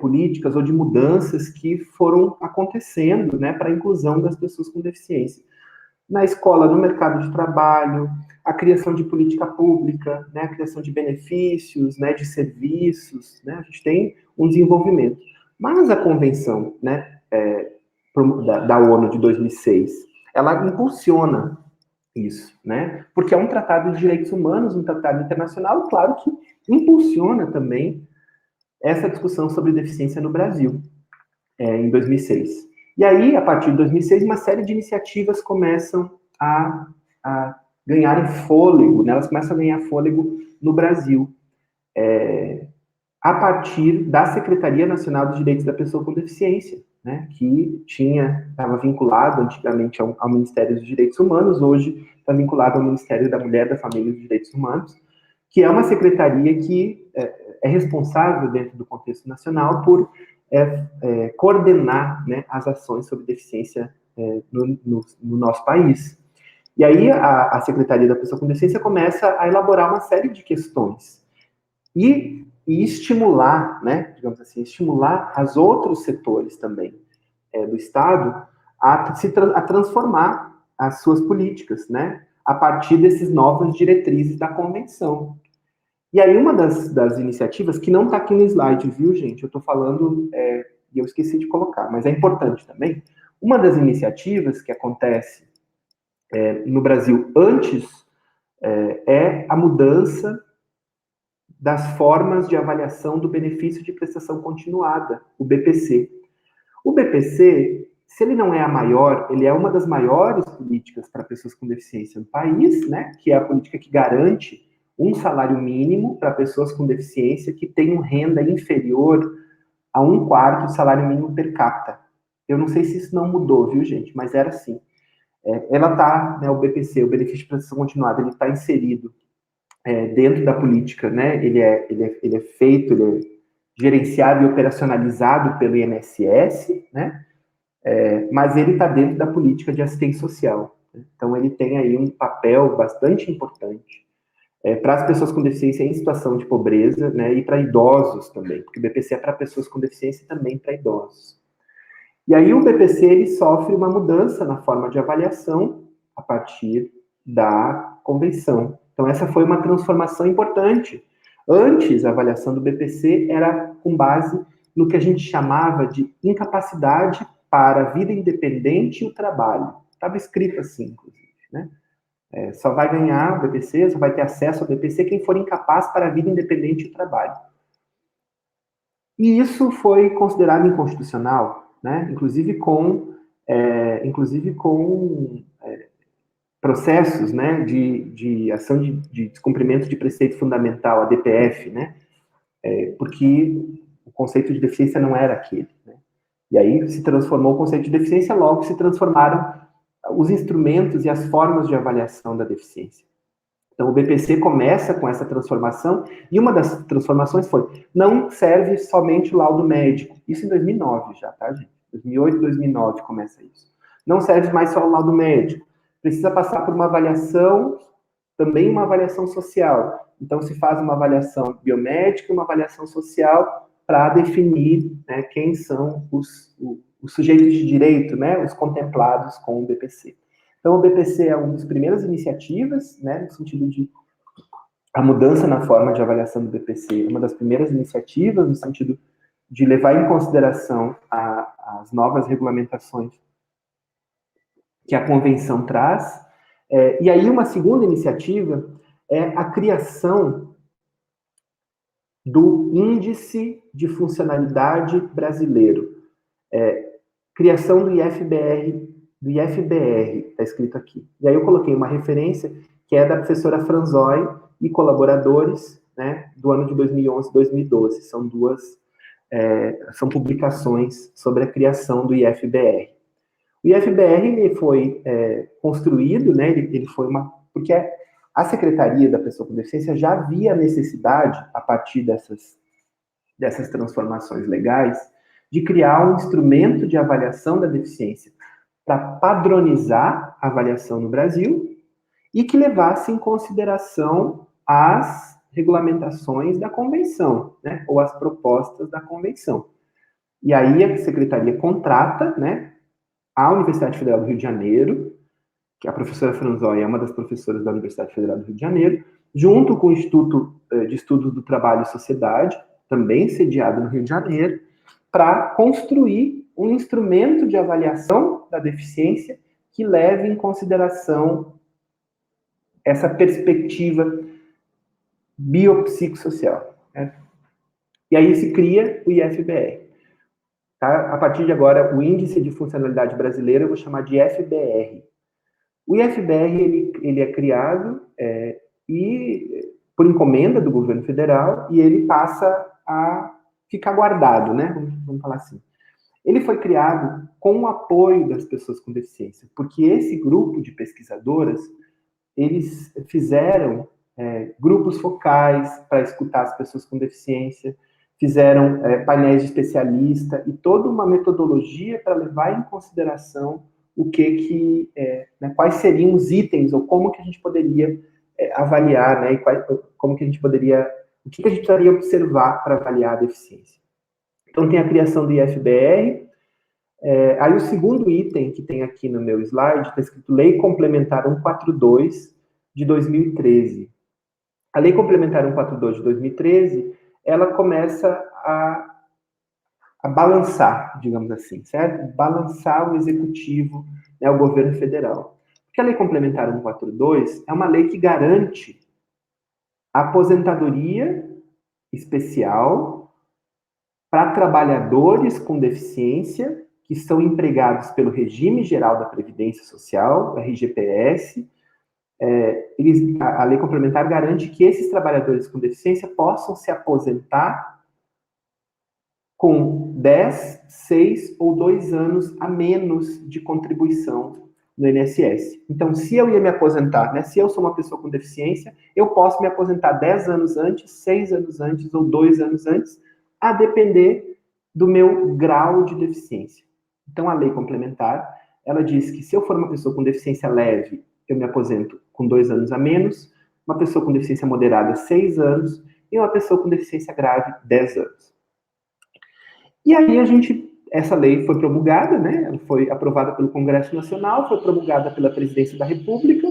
políticas, ou de mudanças que foram acontecendo, né, para a inclusão das pessoas com deficiência. Na escola, no mercado de trabalho, a criação de política pública, né, a criação de benefícios, né, de serviços, né, a gente tem um desenvolvimento. Mas a Convenção, né, da ONU de 2006, ela impulsiona isso, né? Porque é um tratado de direitos humanos, um tratado internacional, claro que impulsiona também essa discussão sobre deficiência no Brasil, em 2006. E aí, a partir de 2006, uma série de iniciativas começam a ganharem fôlego, né? Elas começam a ganhar fôlego no Brasil, a partir da Secretaria Nacional dos Direitos da Pessoa com Deficiência, né, que estava vinculado antigamente ao Ministério dos Direitos Humanos, hoje está vinculado ao Ministério da Mulher, da Família e dos Direitos Humanos, que é uma secretaria que é responsável, dentro do contexto nacional, por coordenar, né, as ações sobre deficiência no nosso país. E aí a Secretaria da Pessoa com Deficiência começa a elaborar uma série de questões. E e estimular, né, digamos assim, estimular os outros setores também do Estado a transformar as suas políticas, né, a partir desses novas diretrizes da Convenção. E aí uma das iniciativas, que não está aqui no slide, viu, gente? Eu estou falando, e eu esqueci de colocar, mas é importante também. Uma das iniciativas que acontece no Brasil antes é a mudança das formas de avaliação do benefício de prestação continuada, o BPC. O BPC, se ele não é a maior, ele é uma das maiores políticas para pessoas com deficiência no país, né? Que é a política que garante um salário mínimo para pessoas com deficiência que tenham renda inferior a 1/4 do salário mínimo per capita. Eu não sei se isso não mudou, viu, gente? Mas era assim. Ela está, né, o BPC, o benefício de prestação continuada, ele está inserido dentro da política, né? Ele é feito, ele é gerenciado e operacionalizado pelo INSS, né? Mas ele está dentro da política de assistência social. Né? Então, ele tem aí um papel bastante importante para as pessoas com deficiência em situação de pobreza, né? E para idosos também, porque o BPC é para pessoas com deficiência e também para idosos. E aí o BPC ele sofre uma mudança na forma de avaliação a partir da convenção. Então, essa foi uma transformação importante. Antes, a avaliação do BPC era com base no que a gente chamava de incapacidade para a vida independente e o trabalho. Estava escrito assim, inclusive, né? Só vai ganhar o BPC, só vai ter acesso ao BPC quem for incapaz para a vida independente e o trabalho. E isso foi considerado inconstitucional, né? Inclusive com processos, né, de ação de descumprimento de preceito fundamental, a DPF, né, porque o conceito de deficiência não era aquele. Né? E aí se transformou o conceito de deficiência, logo se transformaram os instrumentos e as formas de avaliação da deficiência. Então, o BPC começa com essa transformação, e uma das transformações foi, não serve somente o laudo médico. Isso em 2009 já, tá, gente? 2008, 2009 começa isso. Não serve mais só o laudo médico. Precisa passar por uma avaliação, também uma avaliação social. Então, se faz uma avaliação biomédica e uma avaliação social para definir, né, quem são os sujeitos de direito, né, os contemplados com o BPC. Então, o BPC é uma das primeiras iniciativas, né, no sentido de a mudança na forma de avaliação do BPC, é uma das primeiras iniciativas no sentido de levar em consideração as novas regulamentações que a convenção traz. E aí, uma segunda iniciativa é a criação do Índice de Funcionalidade Brasileiro. Criação do IFBR, está escrito aqui. E aí eu coloquei uma referência que é da professora Franzói e colaboradores, né, do ano de 2011 e 2012. São publicações sobre a criação do IFBR. O IFBR ele foi construído, né, ele foi porque a Secretaria da Pessoa com Deficiência já via a necessidade, a partir dessas transformações legais, de criar um instrumento de avaliação da deficiência para padronizar a avaliação no Brasil e que levasse em consideração as regulamentações da convenção, né, ou as propostas da convenção. E aí a Secretaria contrata, né, a Universidade Federal do Rio de Janeiro, que a professora Franzói é uma das professoras da Universidade Federal do Rio de Janeiro, junto com o Instituto de Estudos do Trabalho e Sociedade, também sediado no Rio de Janeiro, para construir um instrumento de avaliação da deficiência que leve em consideração essa perspectiva biopsicossocial. Né? E aí se cria o IFBR. Tá? A partir de agora, o Índice de Funcionalidade Brasileira eu vou chamar de IFBR. O IFBR ele é criado por encomenda do governo federal e ele passa a ficar guardado, né? Vamos falar assim. Ele foi criado com o apoio das pessoas com deficiência, porque esse grupo de pesquisadoras, eles fizeram grupos focais para escutar as pessoas com deficiência, fizeram painéis de especialista e toda uma metodologia para levar em consideração quais seriam os itens ou como que a gente poderia avaliar, né, e como que a gente poderia O que a gente precisaria observar para avaliar a deficiência? Então, tem a criação do IFBR. Aí, o segundo item que tem aqui no meu slide está escrito Lei Complementar 142 de 2013. A Lei Complementar 142 de 2013, ela começa a balançar, digamos assim, certo? Balançar o executivo, né, o governo federal. Porque a Lei Complementar 142 é uma lei que garante a aposentadoria especial para trabalhadores com deficiência que são empregados pelo Regime Geral da Previdência Social, RGPS. A Lei Complementar garante que esses trabalhadores com deficiência possam se aposentar com 10, 6 ou 2 anos a menos de contribuição no INSS. Então, se eu ia me aposentar, né, se eu sou uma pessoa com deficiência, eu posso me aposentar 10 anos antes, 6 anos antes ou 2 anos antes, a depender do meu grau de deficiência. Então, a lei complementar, ela diz que se eu for uma pessoa com deficiência leve, eu me aposento com 2 anos a menos, uma pessoa com deficiência moderada, 6 anos, e uma pessoa com deficiência grave, 10 anos. E aí essa lei foi promulgada, né? Ela foi aprovada pelo Congresso Nacional, foi promulgada pela Presidência da República,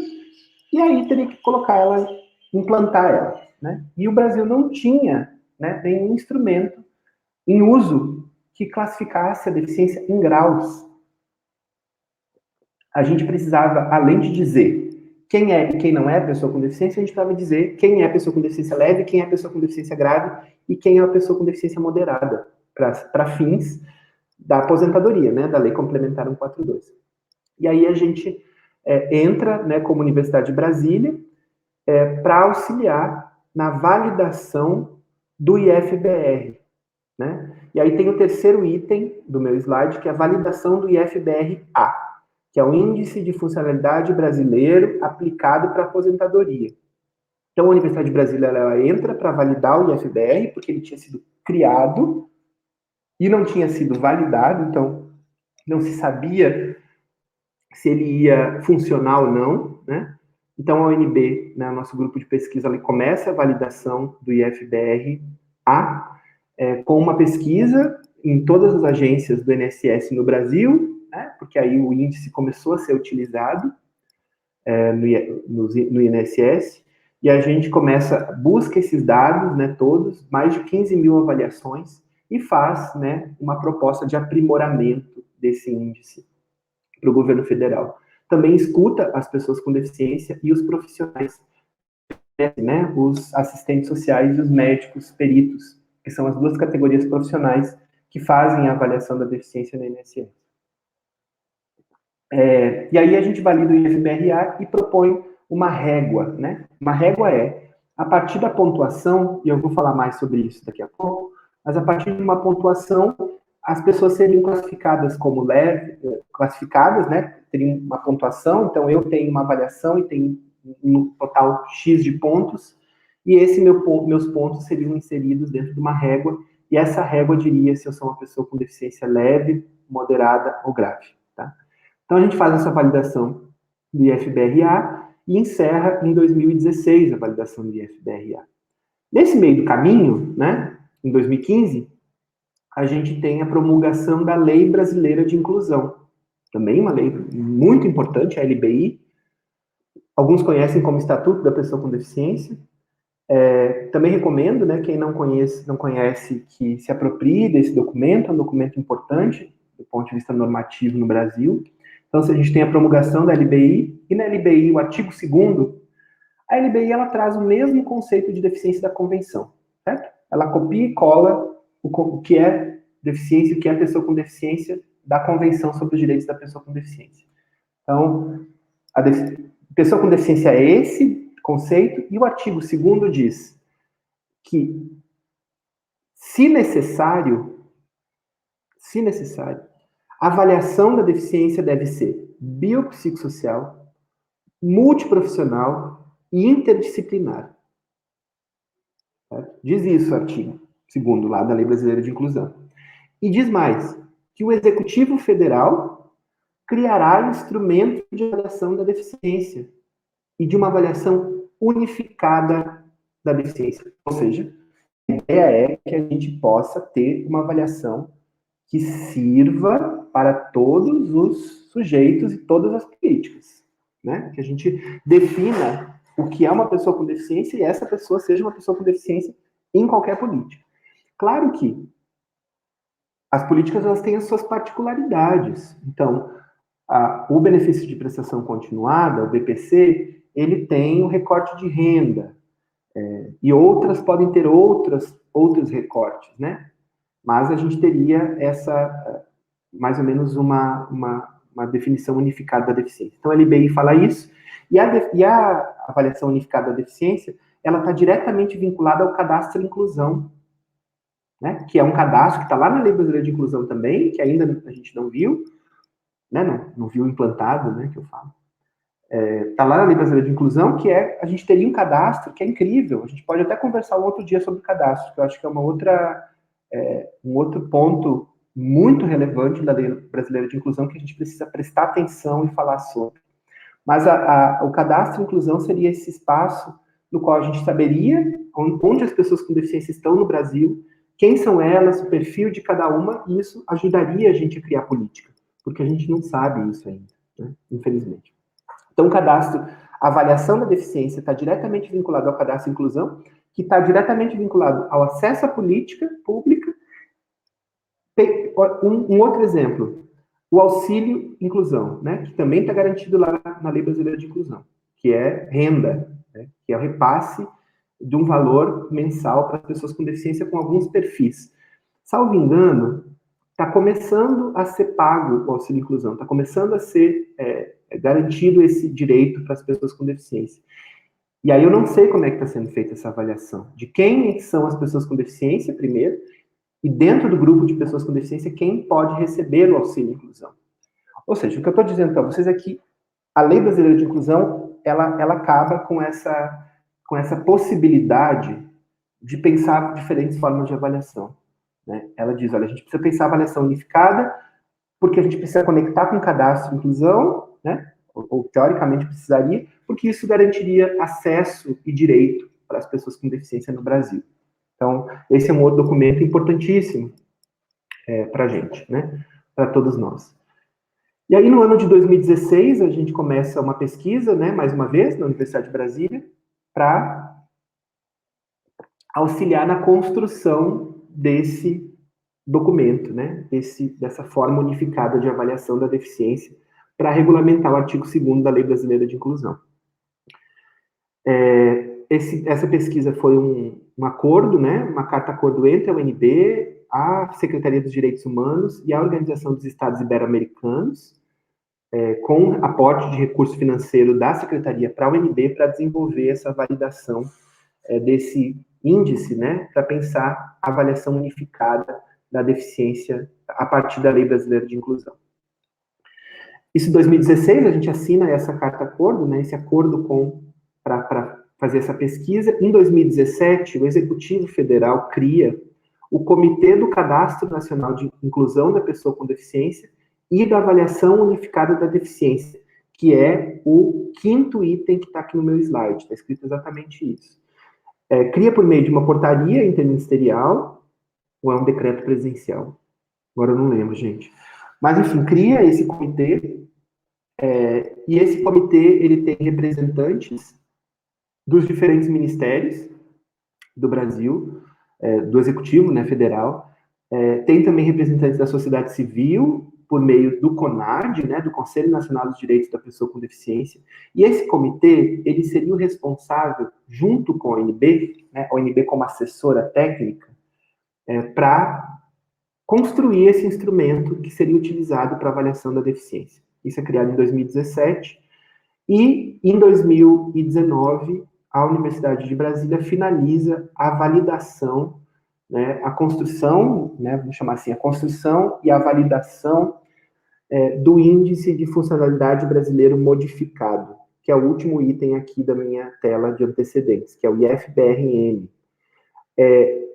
e aí teria que colocar ela, implantar ela, né? E o Brasil não tinha, né, nenhum instrumento em uso que classificasse a deficiência em graus. A gente precisava, além de dizer quem é e quem não é pessoa com deficiência, a gente precisava dizer quem é pessoa com deficiência leve, quem é pessoa com deficiência grave e quem é uma pessoa com deficiência moderada, para fins da aposentadoria, né, da Lei Complementar 142. E aí a gente entra, né, como Universidade de Brasília, para auxiliar na validação do IFBR, né? E aí tem o terceiro item do meu slide, que é a validação do IFBR-A, que é o Índice de Funcionalidade Brasileiro aplicado para aposentadoria. Então, a Universidade de Brasília ela entra para validar o IFBR, porque ele tinha sido criado e não tinha sido validado, então não se sabia se ele ia funcionar ou não, né? Então, a UNB, né, nosso grupo de pesquisa, ele começa a validação do IFBR-A com uma pesquisa em todas as agências do INSS no Brasil, né, porque aí o índice começou a ser utilizado no INSS, e a gente busca esses dados, né, todos, mais de 15 mil avaliações, e faz, né, uma proposta de aprimoramento desse índice para o governo federal. Também escuta as pessoas com deficiência e os profissionais, né, os assistentes sociais e os médicos peritos, que são as duas categorias profissionais que fazem a avaliação da deficiência no INSS. E aí a gente valida o IFBRA e propõe uma régua, né? Uma régua a partir da pontuação, e eu vou falar mais sobre isso daqui a pouco, mas a partir de uma pontuação, as pessoas seriam classificadas como leve, classificadas, né? Teriam uma pontuação, então eu tenho uma avaliação e tenho um total X de pontos, e meus pontos seriam inseridos dentro de uma régua, e essa régua diria se eu sou uma pessoa com deficiência leve, moderada ou grave, tá? Então, a gente faz essa validação do IFBRA e encerra em 2016 a validação do IFBRA. Nesse meio do caminho, né, em 2015, a gente tem a promulgação da Lei Brasileira de Inclusão. Também uma lei muito importante, a LBI. Alguns conhecem como Estatuto da Pessoa com Deficiência. Também recomendo, né, quem não conhece, que se aproprie desse documento, é um documento importante do ponto de vista normativo no Brasil. Então, se a gente tem a promulgação da LBI, e na LBI, o artigo 2º, a LBI ela traz o mesmo conceito de deficiência da Convenção, certo? Ela copia e cola o que é deficiência, o que é pessoa com deficiência da Convenção sobre os Direitos da Pessoa com Deficiência. Então, pessoa com deficiência é esse conceito, e o artigo 2º diz que, se necessário, a avaliação da deficiência deve ser biopsicossocial, multiprofissional e interdisciplinar. Certo? Diz isso o artigo 2º lá da Lei Brasileira de Inclusão. E diz mais, que o Executivo Federal criará instrumento de avaliação da deficiência e de uma avaliação unificada da deficiência. Ou seja, ideia é que a gente possa ter uma avaliação que sirva para todos os sujeitos e todas as políticas, né? Que a gente defina o que é uma pessoa com deficiência e essa pessoa seja uma pessoa com deficiência em qualquer política. Claro que as políticas elas têm as suas particularidades. Então, o benefício de prestação continuada, o BPC, ele tem o recorte de renda, e outras podem ter outros recortes, né? Mas a gente teria essa, mais ou menos, uma definição unificada da deficiência. Então, a LBI fala isso, e a avaliação unificada da deficiência, ela está diretamente vinculada ao cadastro de inclusão, né? Que é um cadastro que está lá na Lei Brasileira de Inclusão também, que ainda a gente não viu, né? Não viu implantado, né? Que eu falo. Está lá na Lei Brasileira de Inclusão, que a gente teria um cadastro que é incrível. A gente pode até conversar um outro dia sobre o cadastro, que eu acho que é um outro ponto muito relevante da Lei Brasileira de Inclusão que a gente precisa prestar atenção e falar sobre. Mas o cadastro de inclusão seria esse espaço no qual a gente saberia onde as pessoas com deficiência estão no Brasil, quem são elas, o perfil de cada uma, e isso ajudaria a gente a criar política, porque a gente não sabe isso ainda, né? Infelizmente. Então, o cadastro, a avaliação da deficiência está diretamente vinculado ao cadastro de inclusão, que está diretamente vinculado ao acesso à política pública. Um outro exemplo, o auxílio inclusão, né, que também está garantido lá na Lei Brasileira de Inclusão, que é renda, né, que é o repasse de um valor mensal para as pessoas com deficiência com alguns perfis. Salvo engano, está começando a ser pago o auxílio inclusão, está começando a ser garantido esse direito para as pessoas com deficiência. E aí eu não sei como é que está sendo feita essa avaliação, de quem são as pessoas com deficiência, primeiro, e dentro do grupo de pessoas com deficiência, quem pode receber o auxílio inclusão. Ou seja, o que eu estou dizendo para vocês é que a Lei Brasileira de Inclusão, ela acaba com essa possibilidade de pensar diferentes formas de avaliação, né? Ela diz, olha, a gente precisa pensar a avaliação unificada, porque a gente precisa conectar com o cadastro de inclusão, né? Ou teoricamente precisaria, porque isso garantiria acesso e direito para as pessoas com deficiência no Brasil. Então, esse é um outro documento importantíssimo para a gente, né? Para todos nós. E aí, no ano de 2016, a gente começa uma pesquisa, né? Mais uma vez, na Universidade de Brasília, para auxiliar na construção desse documento, né? Dessa forma unificada de avaliação da deficiência, para regulamentar o artigo 2º da Lei Brasileira de Inclusão. Essa pesquisa foi um acordo, né? Uma carta-acordo entre a UNB, a Secretaria dos Direitos Humanos e a Organização dos Estados Ibero-Americanos, com aporte de recurso financeiro da Secretaria para a UNB para desenvolver essa validação desse índice, né? Para pensar a avaliação unificada da deficiência a partir da Lei Brasileira de Inclusão. Isso em 2016, a gente assina essa carta-acordo, né? Esse acordo para fazer essa pesquisa. Em 2017, o Executivo Federal cria o Comitê do Cadastro Nacional de Inclusão da Pessoa com Deficiência e da Avaliação Unificada da Deficiência, que é o 5º item que está aqui no meu slide, está escrito exatamente isso. Cria por meio de uma portaria interministerial, ou é um decreto presidencial? Agora eu não lembro, gente. Mas, enfim, cria esse comitê, e esse comitê, ele tem representantes dos diferentes ministérios do Brasil, do Executivo, né, federal, tem também representantes da sociedade civil, por meio do CONAD, né, do Conselho Nacional dos Direitos da Pessoa com Deficiência, e esse comitê, ele seria o responsável, junto com a ONB, né, a ONB como assessora técnica, para construir esse instrumento que seria utilizado para avaliação da deficiência. Isso é criado em 2017, e em 2019, a Universidade de Brasília finaliza a validação, né, a construção, né, vamos chamar assim, a construção e a validação do Índice de Funcionalidade Brasileiro Modificado, que é o último item aqui da minha tela de antecedentes, que é o IFBRM.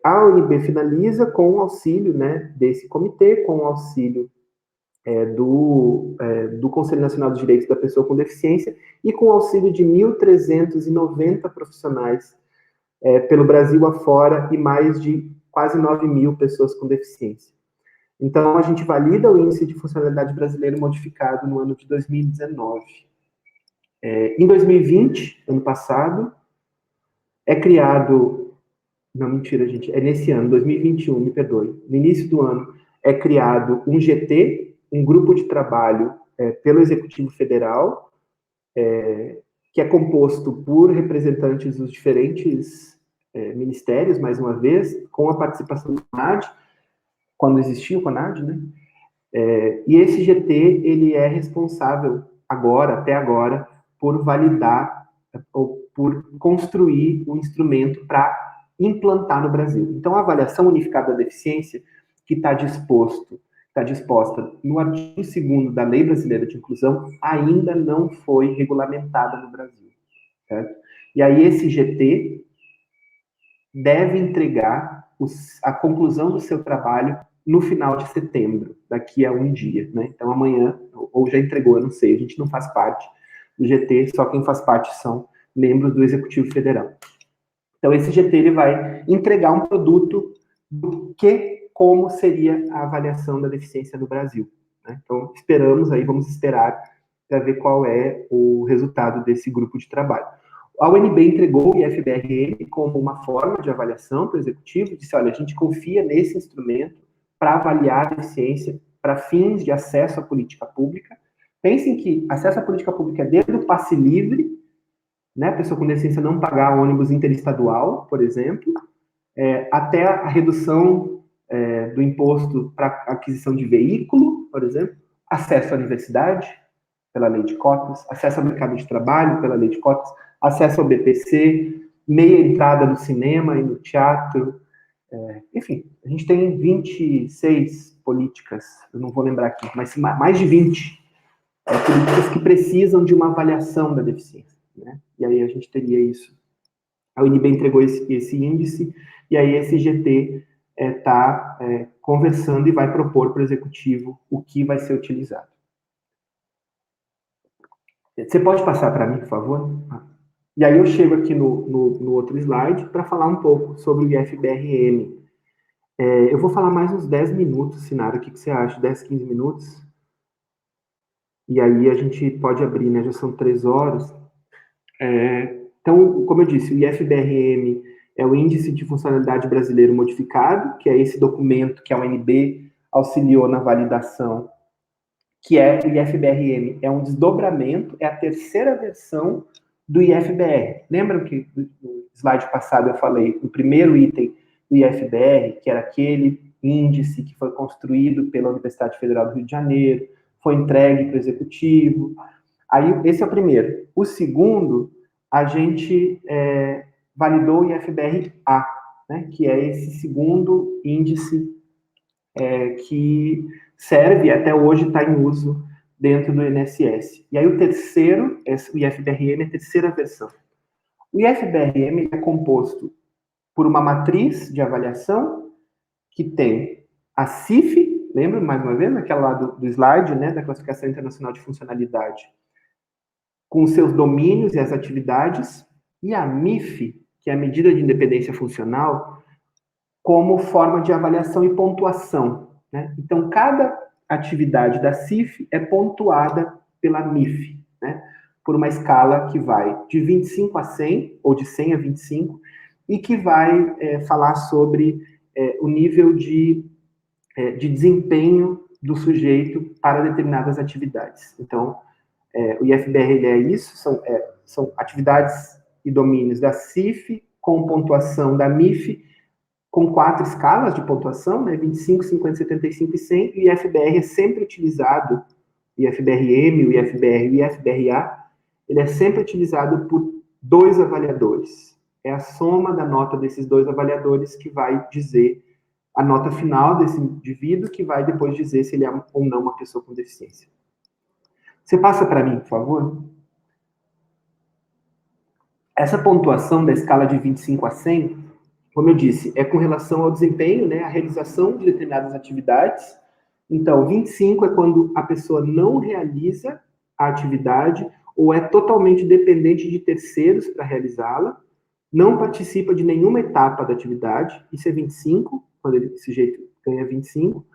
A UNB finaliza com o auxílio, né, desse comitê, com o auxílio do Conselho Nacional dos Direitos da Pessoa com Deficiência e com o auxílio de 1.390 profissionais pelo Brasil afora e mais de quase 9 mil pessoas com deficiência. Então, a gente valida o Índice de Funcionalidade Brasileiro modificado no ano de 2019. Em 2020, ano passado, é criado... Não, mentira, gente. É nesse ano, 2021, me perdoe. No início do ano, é criado um GT, um grupo de trabalho pelo Executivo Federal, que é composto por representantes dos diferentes ministérios, mais uma vez, com a participação do CONAD, quando existia o CONAD, né? E esse GT, ele é responsável até agora, por validar ou por construir um instrumento para implantar no Brasil. Então, a avaliação unificada da deficiência, que está disposta no artigo 2º da Lei Brasileira de Inclusão, ainda não foi regulamentada no Brasil. Certo? E aí, esse GT deve entregar a conclusão do seu trabalho no final de setembro, daqui a um dia, né? Então, amanhã, ou já entregou, eu não sei, a gente não faz parte do GT, só quem faz parte são membros do Executivo Federal. Então, esse GT ele vai entregar um produto como seria a avaliação da deficiência no Brasil. Né? Então, vamos esperar para ver qual é o resultado desse grupo de trabalho. A UNB entregou o IFBRM como uma forma de avaliação para o Executivo, disse, olha, a gente confia nesse instrumento para avaliar a deficiência para fins de acesso à política pública. Pensem que acesso à política pública é desde o passe livre, né, a pessoa com deficiência não pagar ônibus interestadual, por exemplo, até a redução do imposto para aquisição de veículo, por exemplo, acesso à universidade, pela lei de cotas, acesso ao mercado de trabalho, pela lei de cotas, acesso ao BPC, meia entrada no cinema e no teatro, enfim, a gente tem 26 políticas, eu não vou lembrar aqui, mas mais de 20 políticas que precisam de uma avaliação da deficiência, né? E aí a gente teria isso. A UNB entregou esse índice, e aí esse GT está conversando e vai propor para o Executivo o que vai ser utilizado. Você pode passar para mim, por favor? E aí eu chego aqui no outro slide para falar um pouco sobre o IFBRM. Eu vou falar mais uns 10 minutos, Sinara, o que você acha? 10, 15 minutos? E aí a gente pode abrir, né? Já são 3 horas. Então, como eu disse, o IFBRM é o Índice de Funcionalidade Brasileiro Modificado, que é esse documento que a UNB auxiliou na validação, que é o IFBRM, é um desdobramento, é a terceira versão do IFBR. Lembram que no slide passado eu falei, o primeiro item do IFBR, que era aquele índice que foi construído pela Universidade Federal do Rio de Janeiro, foi entregue para o Executivo. Aí, esse é o primeiro. O segundo, a gente validou o IFBR-A, né, que é esse segundo índice que serve, até hoje está em uso dentro do INSS. E aí o terceiro, o IFBRM, é a terceira versão. O IFBRM é composto por uma matriz de avaliação que tem a CIF, lembra mais uma vez, aquela lá do slide, né, da Classificação Internacional de Funcionalidade, com seus domínios e as atividades, e a MIF, que é a Medida de Independência Funcional, como forma de avaliação e pontuação, né? Então, cada atividade da CIF é pontuada pela MIF, né? Por uma escala que vai de 25 a 100, ou de 100 a 25, e que vai falar sobre o nível de desempenho do sujeito para determinadas atividades. Então, o IFBR é isso, são atividades e domínios da CIF, com pontuação da MIF, com 4 escalas de pontuação, né, 25, 50, 75 e 100, e o IFBR é sempre utilizado, o IFBRM, o IFBR e o IFBRA, ele é sempre utilizado por 2 avaliadores. É a soma da nota desses 2 avaliadores que vai dizer a nota final desse indivíduo, que vai depois dizer se ele é ou não uma pessoa com deficiência. Você passa para mim, por favor? Essa pontuação da escala de 25 a 100, como eu disse, é com relação ao desempenho, né, a realização de determinadas atividades. Então, 25 é quando a pessoa não realiza a atividade ou é totalmente dependente de terceiros para realizá-la. não participa de nenhuma etapa da atividade, isso é 25, quando esse sujeito ganha 25.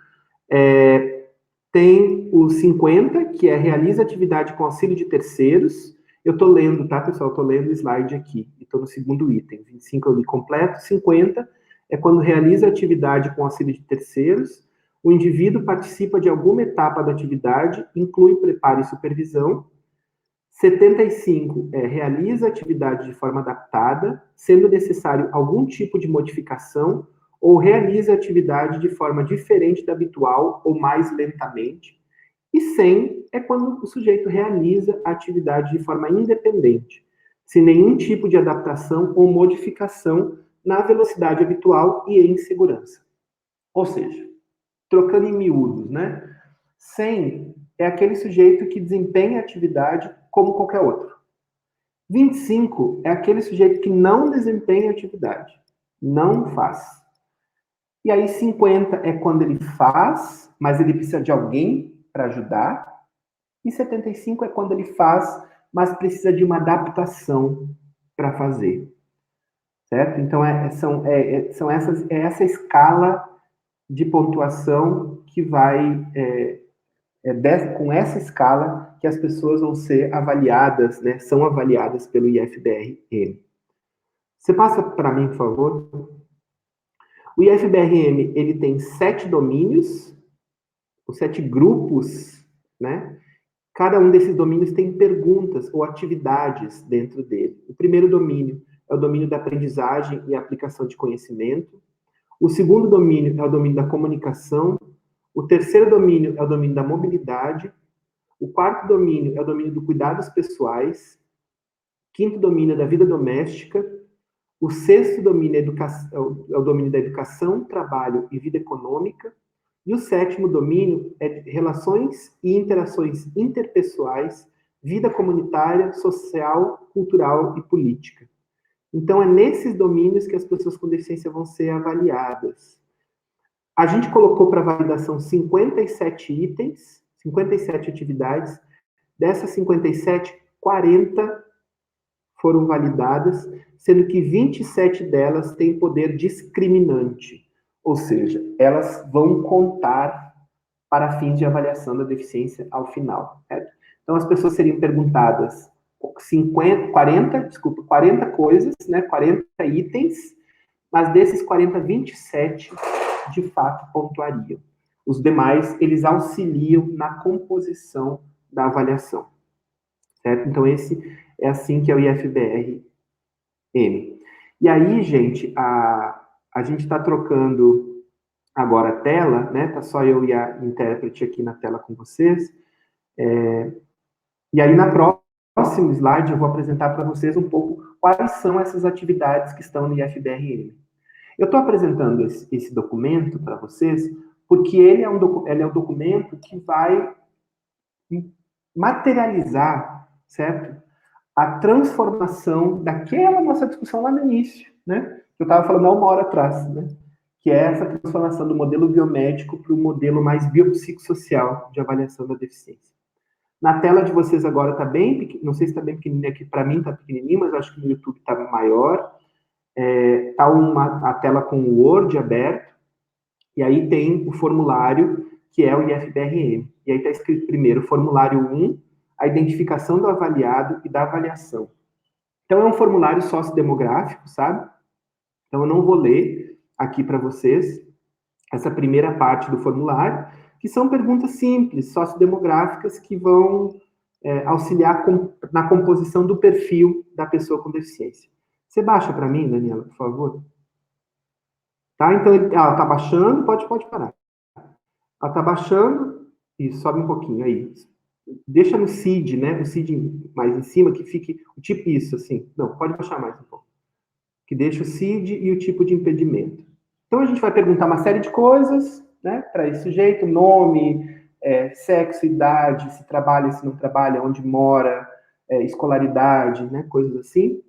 Tem o 50, que é realiza atividade com auxílio de terceiros. Eu estou lendo, tá, pessoal? Estou lendo o slide aqui, e estou no segundo item. 25 eu li completo, 50 é quando realiza atividade com auxílio de terceiros. O indivíduo participa de alguma etapa da atividade, inclui preparo e supervisão. 75 realiza atividade de forma adaptada, sendo necessário algum tipo de modificação, ou realiza atividade de forma diferente da habitual ou mais lentamente. E 100 é quando o sujeito realiza a atividade de forma independente, sem nenhum tipo de adaptação ou modificação na velocidade habitual e em segurança. Ou seja, trocando em miúdos, né? 100 é aquele sujeito que desempenha a atividade como qualquer outro. 25 é aquele sujeito que não desempenha a atividade, não faz. E aí 50 é quando ele faz, mas ele precisa de alguém para ajudar. E 75 é quando ele faz, mas precisa de uma adaptação para fazer. Certo? Então, essa escala de pontuação que vai... com essa escala que as pessoas vão ser avaliadas, né? São avaliadas pelo IFBR-M. Você passa para mim, por favor? O IFBR-M, ele tem 7 domínios, ou 7 grupos, né? Cada um desses domínios tem perguntas ou atividades dentro dele. O primeiro domínio é o domínio da aprendizagem e aplicação de conhecimento. O segundo domínio é o domínio da comunicação. O terceiro domínio é o domínio da mobilidade. O quarto domínio é o domínio do cuidados pessoais. Quinto domínio é da vida doméstica. O sexto domínio é o domínio da educação, trabalho e vida econômica. E o sétimo domínio é de relações e interações interpessoais, vida comunitária, social, cultural e política. Então, é nesses domínios que as pessoas com deficiência vão ser avaliadas. A gente colocou para validação 57 itens, 57 atividades. Dessas 57, 40 foram validadas, sendo que 27 delas têm poder discriminante. Ou seja, elas vão contar para fins de avaliação da deficiência ao final. Certo? Então, as pessoas seriam perguntadas 40 coisas, né, 40 itens, mas desses 40, 27 de fato pontuariam. Os demais, eles auxiliam na composição da avaliação. Certo? Então, esse é assim que é o IFBR-M. E aí, gente, a gente está trocando agora a tela, né? Tá só eu e a intérprete aqui na tela com vocês. E aí, na próximo slide, eu vou apresentar para vocês um pouco quais são essas atividades que estão no IFBR-M. Eu estou apresentando esse documento para vocês porque ele é um documento que vai materializar, certo? A transformação daquela nossa discussão lá no início, né? Que eu estava falando há uma hora atrás, né? Que é essa transformação do modelo biomédico para o modelo mais biopsicossocial de avaliação da deficiência. Na tela de vocês agora está bem pequenininho, não sei se está bem pequenininho aqui, para mim está pequenininho, mas acho que no YouTube está maior. Está a tela com o Word aberto, e aí tem o formulário, que é o IFBR-M. E aí está escrito primeiro, formulário 1, a identificação do avaliado e da avaliação. Então, é um formulário sociodemográfico, sabe? Então, eu não vou ler aqui para vocês essa primeira parte do formulário, que são perguntas simples, sociodemográficas, que vão auxiliar na composição do perfil da pessoa com deficiência. Você baixa para mim, Daniela, por favor? Tá? Então, ela está baixando, pode parar. Ela está baixando, e sobe um pouquinho, aí. Deixa no CID, né? O CID mais em cima, que fique o tipo isso, assim. Não, pode baixar mais um pouco. Que deixa o CID e o tipo de impedimento. Então, a gente vai perguntar uma série de coisas, né? Para esse sujeito, nome, sexo, idade, se trabalha, se não trabalha, onde mora, escolaridade, né? Coisas assim.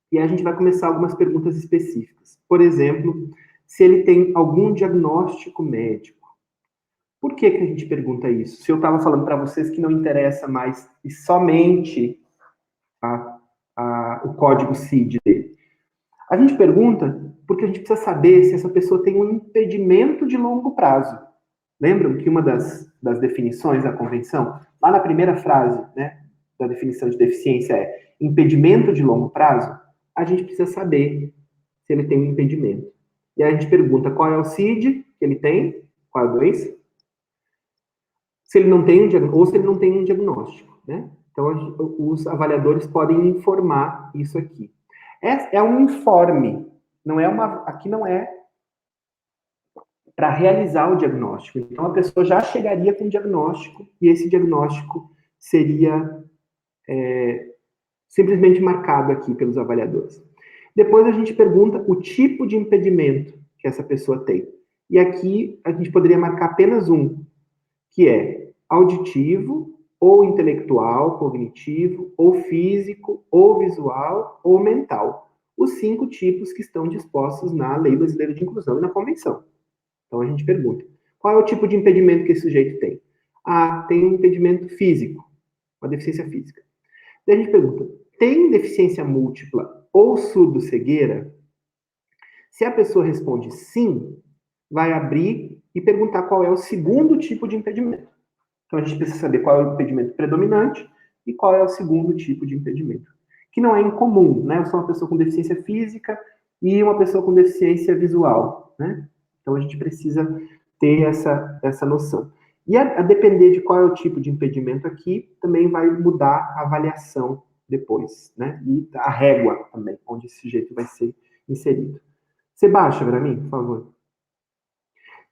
E aí a gente vai começar algumas perguntas específicas. Por exemplo, se ele tem algum diagnóstico médico. Por que a gente pergunta isso? Se eu estava falando para vocês que não interessa mais e somente o código CID dele. A gente pergunta porque a gente precisa saber se essa pessoa tem um impedimento de longo prazo. Lembram que uma das definições da convenção, lá na primeira frase, né, da definição de deficiência é impedimento de longo prazo? A gente precisa saber se ele tem um impedimento. E aí a gente pergunta qual é o CID que ele tem, qual é a doença, se ele não tem ou se ele não tem um diagnóstico, né? Então, os avaliadores podem informar isso aqui. É um informe, não é aqui não é para realizar o diagnóstico. Então, a pessoa já chegaria com o diagnóstico e esse diagnóstico seria simplesmente marcado aqui pelos avaliadores. Depois a gente pergunta o tipo de impedimento que essa pessoa tem. E aqui a gente poderia marcar apenas um, que é auditivo, ou intelectual, cognitivo, ou físico, ou visual, ou mental. Os 5 tipos que estão dispostos na Lei Brasileira de Inclusão e na Convenção. Então a gente pergunta, qual é o tipo de impedimento que esse sujeito tem? Ah, tem um impedimento físico, uma deficiência física. Daí a gente pergunta, tem deficiência múltipla ou surdo-cegueira? Se a pessoa responde sim, vai abrir e perguntar qual é o segundo tipo de impedimento. Então, a gente precisa saber qual é o impedimento predominante e qual é o segundo tipo de impedimento. Que não é incomum, né? Eu sou uma pessoa com deficiência física e uma pessoa com deficiência visual, né? Então, a gente precisa ter essa noção. E a depender de qual é o tipo de impedimento aqui, também vai mudar a avaliação depois, né? E a régua também, onde esse sujeito vai ser inserido. Você baixa para mim, por favor.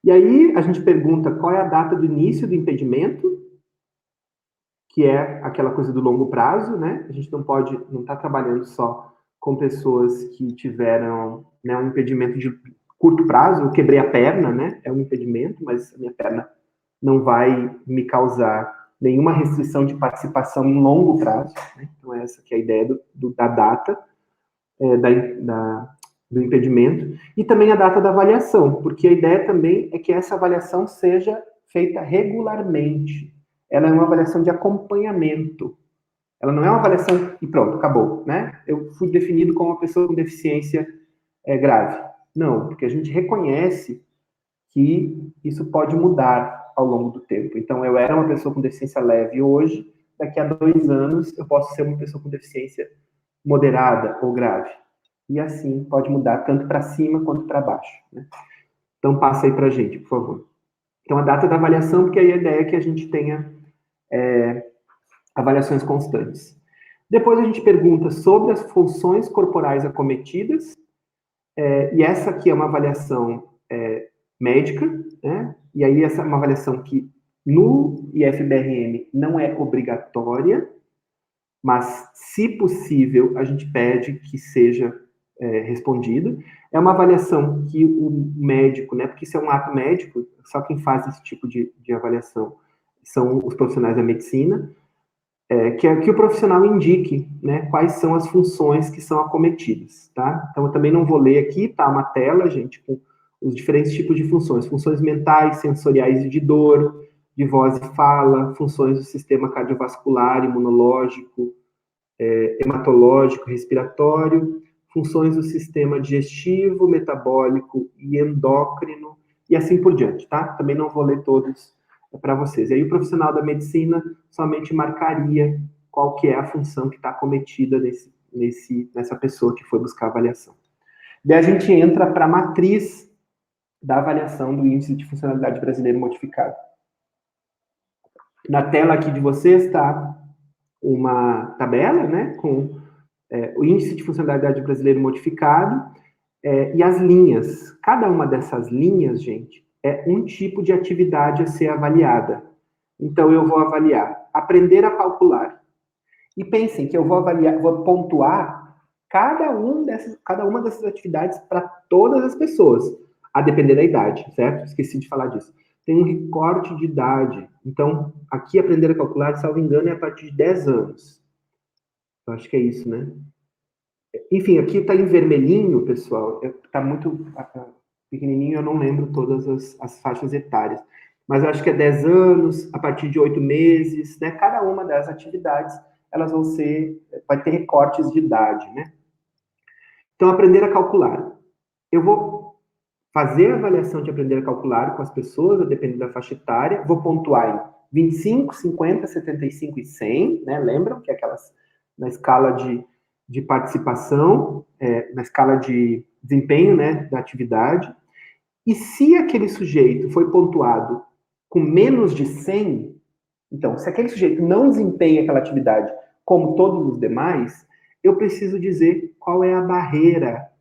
E aí a gente pergunta qual é a data do início do impedimento, que é aquela coisa do longo prazo, né? A gente não está trabalhando só com pessoas que tiveram, né, um impedimento de curto prazo. Eu quebrei a perna, né? É um impedimento, mas a minha perna não vai me causar nenhuma restrição de participação em longo prazo, né? Então essa que é a ideia da data, do impedimento, e também a data da avaliação, porque a ideia também é que essa avaliação seja feita regularmente. Ela é uma avaliação de acompanhamento. Ela não é uma avaliação e pronto, acabou, né? Eu fui definido como uma pessoa com deficiência grave. Não, porque a gente reconhece que isso pode mudar ao longo do tempo. Então, eu era uma pessoa com deficiência leve hoje, daqui a 2 anos eu posso ser uma pessoa com deficiência moderada ou grave. E assim pode mudar tanto para cima quanto para baixo, né? Então, passa aí para a gente, por favor. Então, a data da avaliação, porque aí a ideia é que a gente tenha avaliações constantes. Depois a gente pergunta sobre as funções corporais acometidas, e essa aqui é uma avaliação médica, né? E aí essa é uma avaliação que no IFBRM não é obrigatória, mas se possível a gente pede que seja respondido. É uma avaliação que o médico, né? Porque isso é um ato médico, só quem faz esse tipo de avaliação são os profissionais da medicina. Que é que o profissional indique, né, quais são as funções que são acometidas, tá? Então, eu também não vou ler aqui, tá? Uma tela, gente, com os diferentes tipos de funções. Funções mentais, sensoriais e de dor, de voz e fala, funções do sistema cardiovascular, imunológico, hematológico, respiratório, funções do sistema digestivo, metabólico e endócrino, e assim por diante, tá? Também não vou ler todos para vocês. E aí o profissional da medicina somente marcaria qual que é a função que está cometida nessa pessoa que foi buscar a avaliação. Daí a gente entra para a matriz da avaliação do Índice de Funcionalidade Brasileiro Modificado. Na tela aqui de vocês está uma tabela, né, com o Índice de Funcionalidade Brasileiro Modificado e as linhas. Cada uma dessas linhas, gente, é um tipo de atividade a ser avaliada. Então, eu vou avaliar aprender a calcular. E pensem que eu vou avaliar, vou pontuar cada uma dessas atividades para todas as pessoas, a depender da idade, certo? Esqueci de falar disso. Tem um recorte de idade. Então, aqui aprender a calcular, salvo engano, é a partir de 10 anos. Eu acho que é isso, né? Enfim, aqui está em vermelhinho, pessoal. Está muito pequenininho, eu não lembro todas as faixas etárias. Mas eu acho que é 10 anos, a partir de 8 meses, né? Cada uma das atividades, elas vai ter recortes de idade, né? Então, aprender a calcular. Eu vou fazer a avaliação de aprender a calcular com as pessoas, dependendo da faixa etária, vou pontuar em 25, 50, 75 e 100, né? Lembram que é aquelas na escala de participação, na escala de desempenho, né, da atividade. E se aquele sujeito foi pontuado com menos de 100, então, se aquele sujeito não desempenha aquela atividade como todos os demais, eu preciso dizer qual é a barreira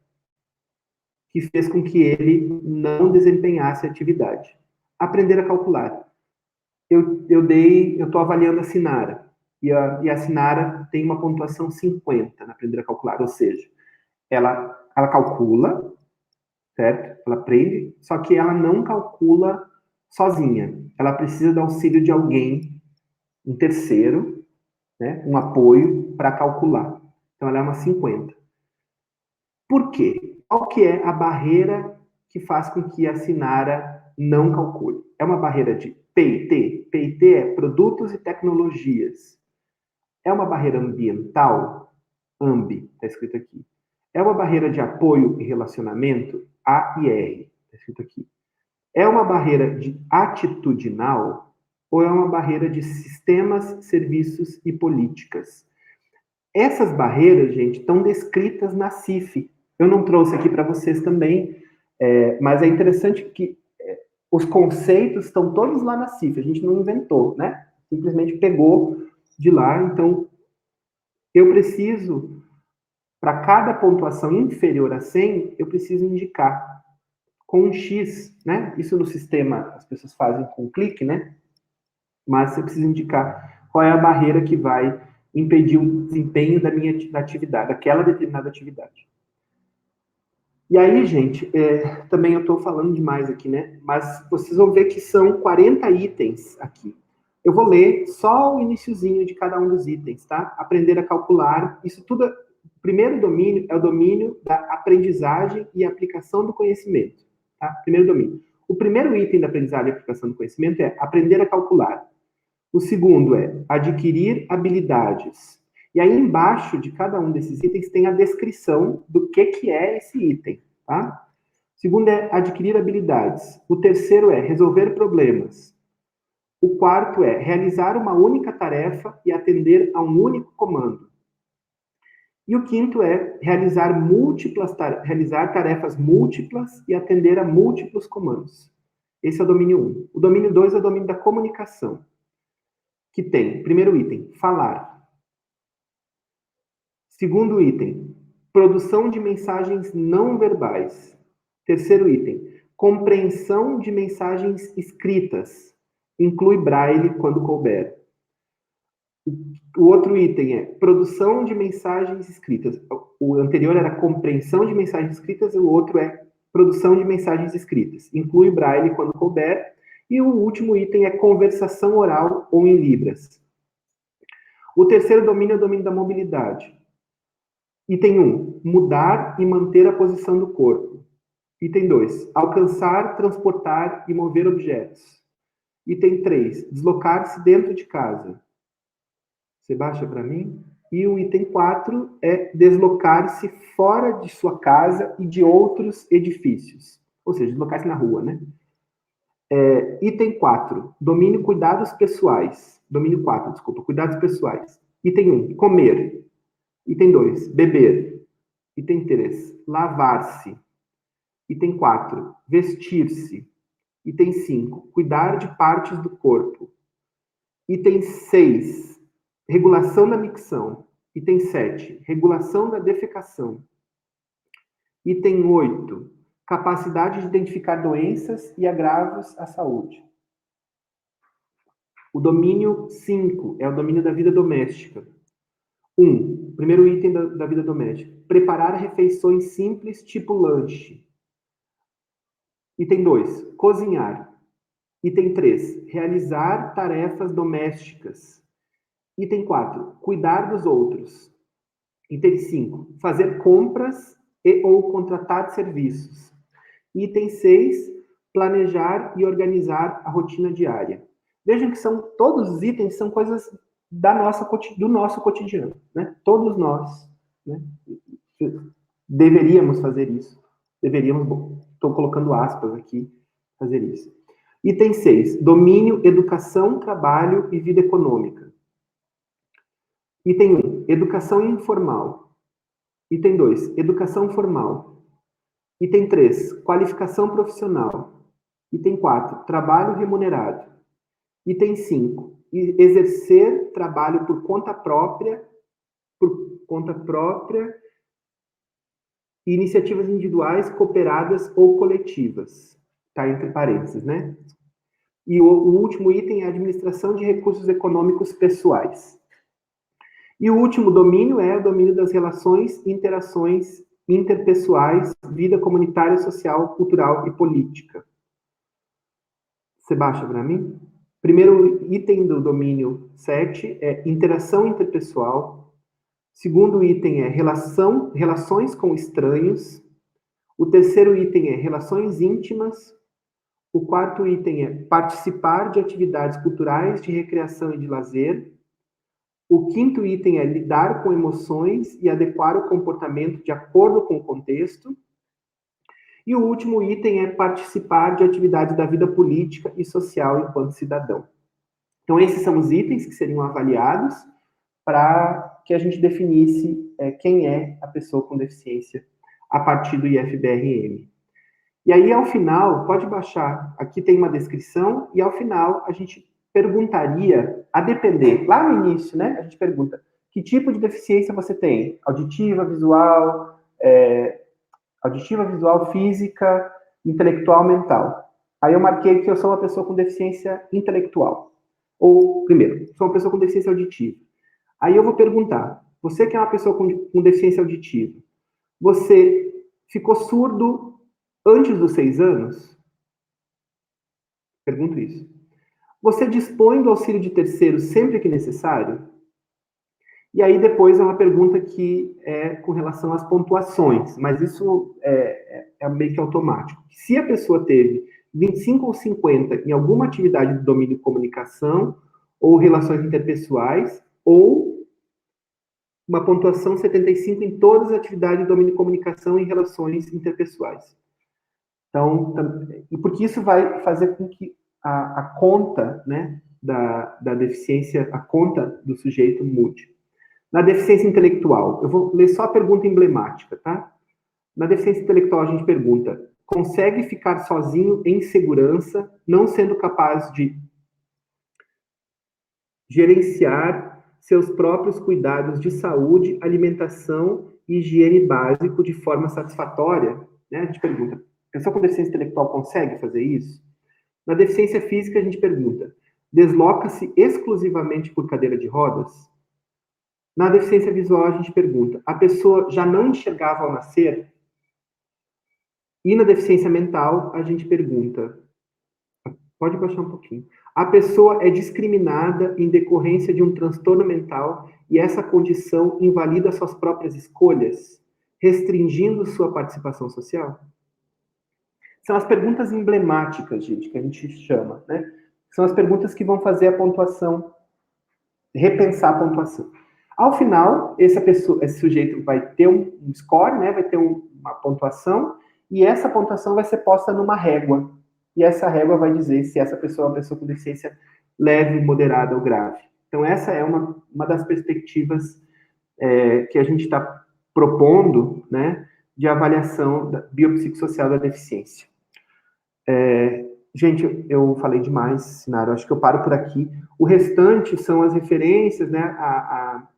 que fez com que ele não desempenhasse a atividade. Aprender a calcular. Eu estou avaliando a Sinara, e a Sinara tem uma pontuação 50 na aprender a calcular, ou seja, ela calcula, certo? Ela aprende, só que ela não calcula sozinha. Ela precisa do auxílio de alguém, um terceiro, né? Um apoio para calcular. Então, ela é uma 50. Por quê? Qual que é a barreira que faz com que a Sinara não calcule? É uma barreira de PIT. PIT é Produtos e Tecnologias. É uma barreira ambiental? AMBI, está escrito aqui. É uma barreira de apoio e relacionamento? AIR, está escrito aqui. É uma barreira de atitudinal? Ou é uma barreira de sistemas, serviços e políticas? Essas barreiras, gente, estão descritas na CIF. Eu não trouxe aqui para vocês também, mas é interessante que os conceitos estão todos lá na CIF. A gente não inventou, né? Simplesmente pegou de lá. Então, eu preciso, para cada pontuação inferior a 100, eu preciso indicar com um X, né? Isso no sistema as pessoas fazem com um clique, né? Mas eu preciso indicar qual é a barreira que vai impedir o desempenho da minha atividade, daquela determinada atividade. E aí, gente, também eu estou falando demais aqui, né? Mas vocês vão ver que são 40 itens aqui. Eu vou ler só o iniciozinho de cada um dos itens, tá? Aprender a calcular. Isso tudo, o primeiro domínio é o domínio da aprendizagem e aplicação do conhecimento, tá? Primeiro domínio. O primeiro item da aprendizagem e aplicação do conhecimento é aprender a calcular. O segundo é adquirir habilidades. E aí embaixo de cada um desses itens tem a descrição do que é esse item, tá? O segundo é adquirir habilidades. O terceiro é resolver problemas. O quarto é realizar uma única tarefa e atender a um único comando. E o quinto é realizar tarefas múltiplas e atender a múltiplos comandos. Esse é o domínio 1. O domínio 2 é o domínio da comunicação, que tem, primeiro item, falar. Segundo item, produção de mensagens não verbais. Terceiro item, compreensão de mensagens escritas. Inclui braille quando couber. O outro item é produção de mensagens escritas. O anterior era compreensão de mensagens escritas, e o outro é produção de mensagens escritas. Inclui braille quando couber. E o último item é conversação oral ou em libras. O terceiro domínio é o domínio da mobilidade. Item 1, mudar e manter a posição do corpo. Item 2, alcançar, transportar e mover objetos. Item 3, deslocar-se dentro de casa. Você baixa para mim? E o item 4 é deslocar-se fora de sua casa e de outros edifícios. Ou seja, deslocar-se na rua, né? Item 4, domínio cuidados pessoais. Domínio 4, desculpa, cuidados pessoais. Item 1, comer. Item 2, beber. Item 3, lavar-se. Item 4, vestir-se. Item 5, cuidar de partes do corpo. Item 6, regulação da micção. Item 7, regulação da defecação. Item 8, capacidade de identificar doenças e agravos à saúde. O domínio 5 é o domínio da vida doméstica. 1, primeiro item da vida doméstica. Preparar refeições simples, tipo lanche. Item 2, cozinhar. Item 3, realizar tarefas domésticas. Item 4, cuidar dos outros. Item 5, fazer compras e ou contratar serviços. Item 6, planejar e organizar a rotina diária. Vejam que todos os itens são coisas do nosso cotidiano, né? Todos nós, né? Deveríamos fazer isso. Deveríamos, estou colocando aspas aqui, fazer isso. Item 6, domínio, educação, trabalho e vida econômica. Item 1, educação informal. Item 2, educação formal. Item 3, qualificação profissional. Item 4, trabalho remunerado. Item 5, exercer trabalho por conta própria, iniciativas individuais, cooperadas ou coletivas. Está entre parênteses, né? E o último item é a administração de recursos econômicos pessoais. E o último domínio é o domínio das relações e interações interpessoais, vida comunitária, social, cultural e política. Você baixa para mim? Primeiro item do domínio 7 é interação interpessoal. Segundo item é relações com estranhos. O terceiro item é relações íntimas. O quarto item é participar de atividades culturais, de recreação e de lazer. O quinto item é lidar com emoções e adequar o comportamento de acordo com o contexto. E o último item é participar de atividades da vida política e social enquanto cidadão. Então, esses são os itens que seriam avaliados para que a gente definisse quem é a pessoa com deficiência a partir do IFBRM. E aí, ao final, pode baixar, aqui tem uma descrição, e ao final a gente perguntaria, a depender, lá no início, né, a gente pergunta, que tipo de deficiência você tem? Auditiva, visual, física, intelectual, mental. Aí eu marquei que eu sou uma pessoa com deficiência intelectual. Ou, primeiro, sou uma pessoa com deficiência auditiva. Aí eu vou perguntar, você que é uma pessoa com deficiência auditiva, você ficou surdo antes dos 6 anos? Pergunto isso. Você dispõe do auxílio de terceiro sempre que necessário? E aí depois é uma pergunta que é com relação às pontuações, mas isso é meio que automático. Se a pessoa teve 25 ou 50 em alguma atividade do domínio comunicação ou relações interpessoais, ou uma pontuação 75 em todas as atividades do domínio comunicação e relações interpessoais. Então, e porque isso vai fazer com que a conta, né, da deficiência, a conta do sujeito mude. Na deficiência intelectual, eu vou ler só a pergunta emblemática, tá? Na deficiência intelectual, a gente pergunta: consegue ficar sozinho em segurança, não sendo capaz de gerenciar seus próprios cuidados de saúde, alimentação e higiene básico de forma satisfatória? Né? A gente pergunta: a pessoa com deficiência intelectual consegue fazer isso? Na deficiência física, a gente pergunta: desloca-se exclusivamente por cadeira de rodas? Na deficiência visual, a gente pergunta: a pessoa já não enxergava ao nascer? E na deficiência mental, a gente pergunta: pode baixar um pouquinho. A pessoa é discriminada em decorrência de um transtorno mental e essa condição invalida suas próprias escolhas, restringindo sua participação social? São as perguntas emblemáticas, gente, que a gente chama, né? São as perguntas que vão fazer a pontuação, repensar a pontuação. Ao final, esse sujeito vai ter um score, né? Vai ter uma pontuação, e essa pontuação vai ser posta numa régua. E essa régua vai dizer se essa pessoa é uma pessoa com deficiência leve, moderada ou grave. Então, essa é uma das perspectivas que a gente está propondo, né, de avaliação biopsicossocial da deficiência. Gente, eu falei demais, Sinara, acho que eu paro por aqui. O restante são as referências, né, a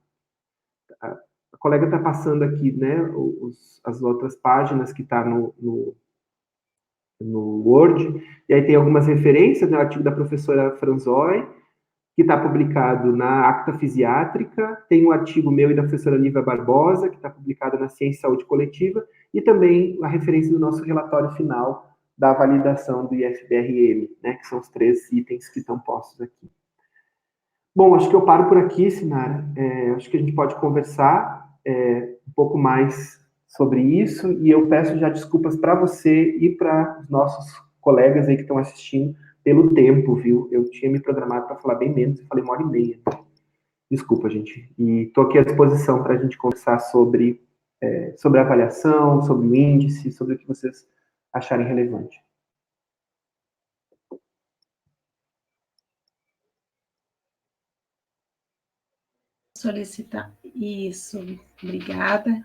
colega está passando aqui, né, as outras páginas que está no Word, e aí tem algumas referências, né, o artigo da professora Franzói, que está publicado na Acta Fisiátrica, tem um artigo meu e da professora Lívia Barbosa, que está publicado na Ciência e Saúde Coletiva, e também a referência do nosso relatório final da validação do IFBRM, né, que são os 3 itens que estão postos aqui. Bom, acho que eu paro por aqui, Sinara. Acho que a gente pode conversar um pouco mais sobre isso, e eu peço já desculpas para você e para os nossos colegas aí que estão assistindo pelo tempo, viu? Eu tinha me programado para falar bem menos, eu falei 1h30. Desculpa, gente. E estou aqui à disposição para a gente conversar sobre sobre a avaliação, sobre o índice, sobre o que vocês acharem relevante. Solicitar. Isso, obrigada.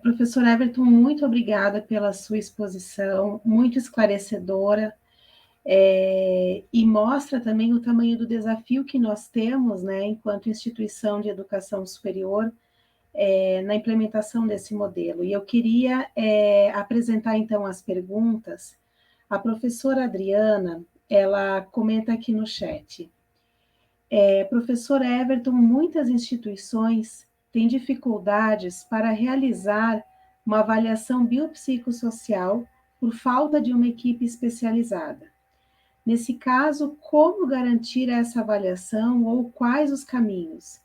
Professor Everton, muito obrigada pela sua exposição, muito esclarecedora, e mostra também o tamanho do desafio que nós temos, né, enquanto instituição de educação superior, na implementação desse modelo. E eu queria apresentar, então, as perguntas. A professora Adriana, ela comenta aqui no chat. Professor Everton, muitas instituições têm dificuldades para realizar uma avaliação biopsicossocial por falta de uma equipe especializada. Nesse caso, como garantir essa avaliação ou quais os caminhos?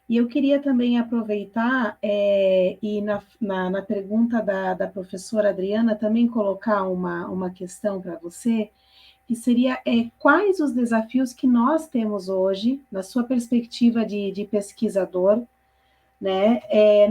E eu queria também aproveitar e na pergunta da professora Adriana também colocar uma questão para você, que seria quais os desafios que nós temos hoje, na sua perspectiva de pesquisador, né,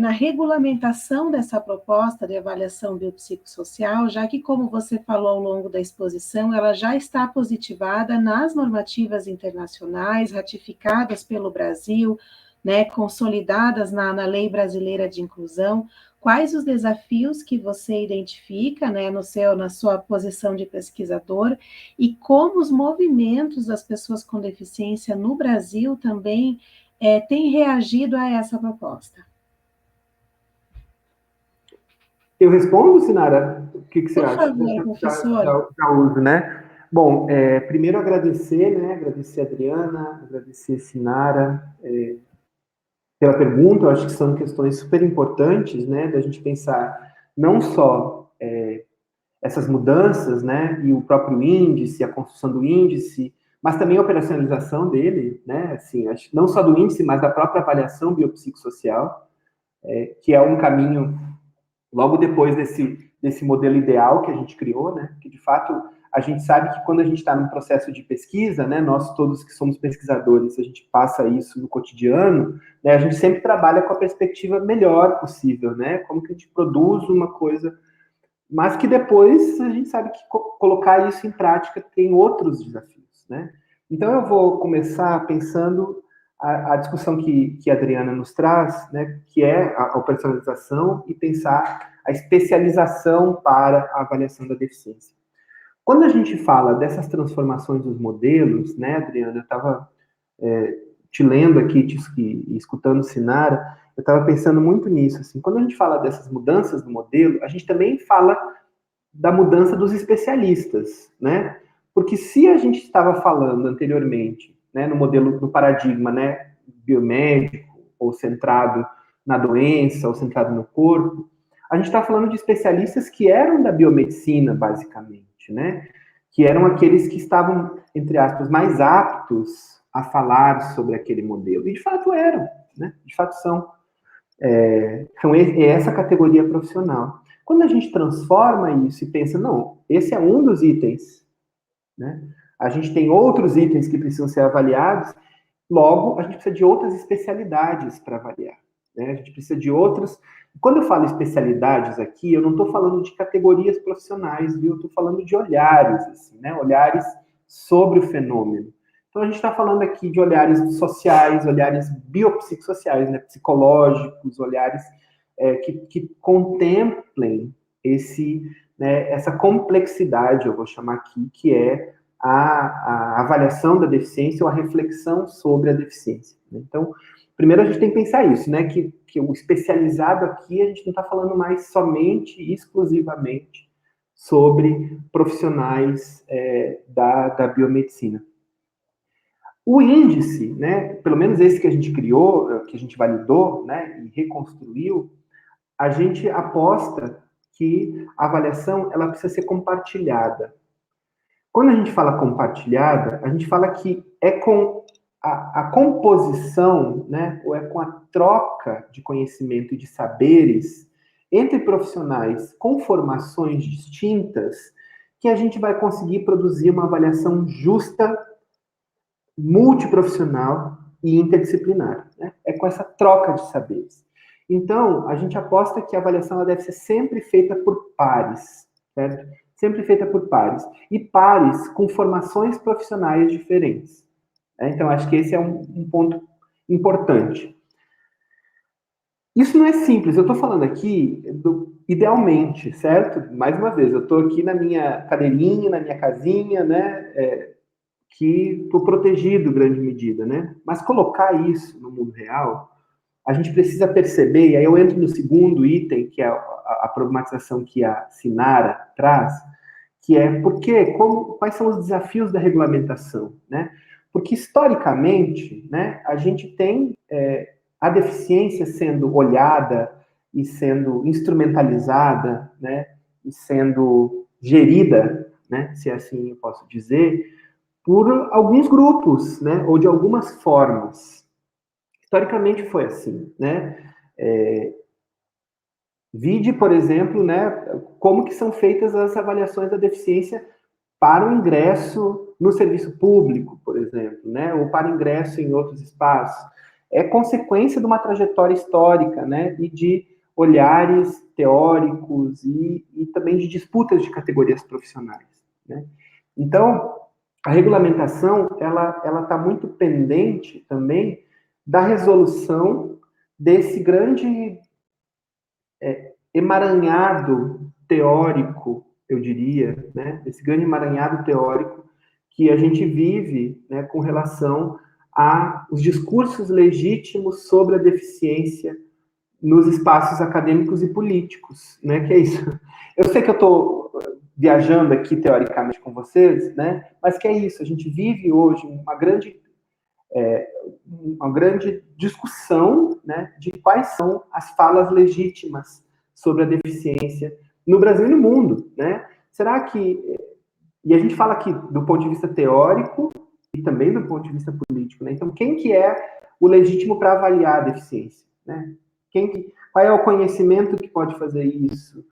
na regulamentação dessa proposta de avaliação biopsicossocial, já que, como você falou ao longo da exposição, ela já está positivada nas normativas internacionais, ratificadas pelo Brasil, né, consolidadas na Lei Brasileira de Inclusão. Quais os desafios que você identifica, né, na sua posição de pesquisador, e como os movimentos das pessoas com deficiência no Brasil também têm reagido a essa proposta? Eu respondo, Sinara? O que você Por acha? favor, professor. Já uso, né? Bom, primeiro agradecer, né? Agradecer a Adriana, agradecer a Sinara pela pergunta. Eu acho que são questões super importantes, né? Da gente pensar não só essas mudanças, né? E o próprio índice, a construção do índice, mas também a operacionalização dele, né? Assim, acho, não só do índice, mas da própria avaliação biopsicossocial, que é um caminho logo depois desse modelo ideal que a gente criou, né? Que de fato a gente sabe que quando a gente está num processo de pesquisa, né? Nós todos que somos pesquisadores, a gente passa isso no cotidiano, né? A gente sempre trabalha com a perspectiva melhor possível, né? Como que a gente produz uma coisa, mas que depois a gente sabe que colocar isso em prática tem outros desafios, né? Então eu vou começar pensando a discussão que a Adriana nos traz, né, que é a operacionalização e pensar a especialização para a avaliação da deficiência. Quando a gente fala dessas transformações dos modelos, né, Adriana, eu estava te lendo aqui, escutando Sinara, eu estava pensando muito nisso, assim, quando a gente fala dessas mudanças do modelo, a gente também fala da mudança dos especialistas, né? Porque se a gente estava falando anteriormente, né, no modelo, no paradigma, né, biomédico, ou centrado na doença, ou centrado no corpo, a gente está falando de especialistas que eram da biomedicina, basicamente, né? Que eram aqueles que estavam, entre aspas, mais aptos a falar sobre aquele modelo. E de fato eram, né? De fato são. Então, é essa categoria profissional. Quando a gente transforma isso e pensa, não, esse é um dos itens, né? A gente tem outros itens que precisam ser avaliados, logo, a gente precisa de outras especialidades para avaliar, né? A gente precisa de outras. Quando eu falo especialidades aqui, eu não estou falando de categorias profissionais, viu? Eu estou falando de olhares, assim, né? Olhares sobre o fenômeno. Então, a gente está falando aqui de olhares sociais, olhares biopsicossociais, né? Psicológicos, olhares que contemplem essa complexidade, eu vou chamar aqui, que é a avaliação da deficiência ou a reflexão sobre a deficiência. Então, primeiro a gente tem que pensar isso, né? Que o especializado aqui, a gente não está falando mais somente, exclusivamente, sobre profissionais da biomedicina. O índice, né, pelo menos esse que a gente criou, que a gente validou, né, e reconstruiu, a gente aposta que a avaliação ela precisa ser compartilhada. Quando a gente fala compartilhada, a gente fala que é com a composição, né, ou é com a troca de conhecimento e de saberes entre profissionais com formações distintas que a gente vai conseguir produzir uma avaliação justa, multiprofissional e interdisciplinar. Né? É com essa troca de saberes. Então, a gente aposta que a avaliação ela deve ser sempre feita por pares, certo? Sempre feita por pares. E pares com formações profissionais diferentes. Então, acho que esse é um ponto importante. Isso não é simples, eu estou falando aqui idealmente, certo? Mais uma vez, eu estou aqui na minha cadeirinha, na minha casinha, né? Que estou protegido, grande medida, né? Mas colocar isso no mundo real, a gente precisa perceber, e aí eu entro no segundo item, que é a problematização que a Sinara traz, que é quais são os desafios da regulamentação, né? Porque, historicamente, né, a gente tem a deficiência sendo olhada e sendo instrumentalizada, né, e sendo gerida, né, se assim eu posso dizer, por alguns grupos, né, ou de algumas formas. Historicamente foi assim, né? Vide, por exemplo, né, como que são feitas as avaliações da deficiência para o ingresso no serviço público, por exemplo, né, ou para ingresso em outros espaços. É consequência de uma trajetória histórica, né, e de olhares teóricos e também de disputas de categorias profissionais, né? Então, a regulamentação, ela está muito pendente também da resolução desse grande emaranhado teórico, eu diria, né? Esse grande emaranhado teórico que a gente vive, né, com relação aos discursos legítimos sobre a deficiência nos espaços acadêmicos e políticos, né? Que é isso. Eu sei que eu estou viajando aqui teoricamente com vocês, né? Mas que é isso. A gente vive hoje uma grande discussão, né, de quais são as falas legítimas sobre a deficiência no Brasil e no mundo, né? Será que... E a gente fala aqui do ponto de vista teórico e também do ponto de vista político, né? Então, quem que é o legítimo para avaliar a deficiência, né? Qual é o conhecimento que pode fazer isso?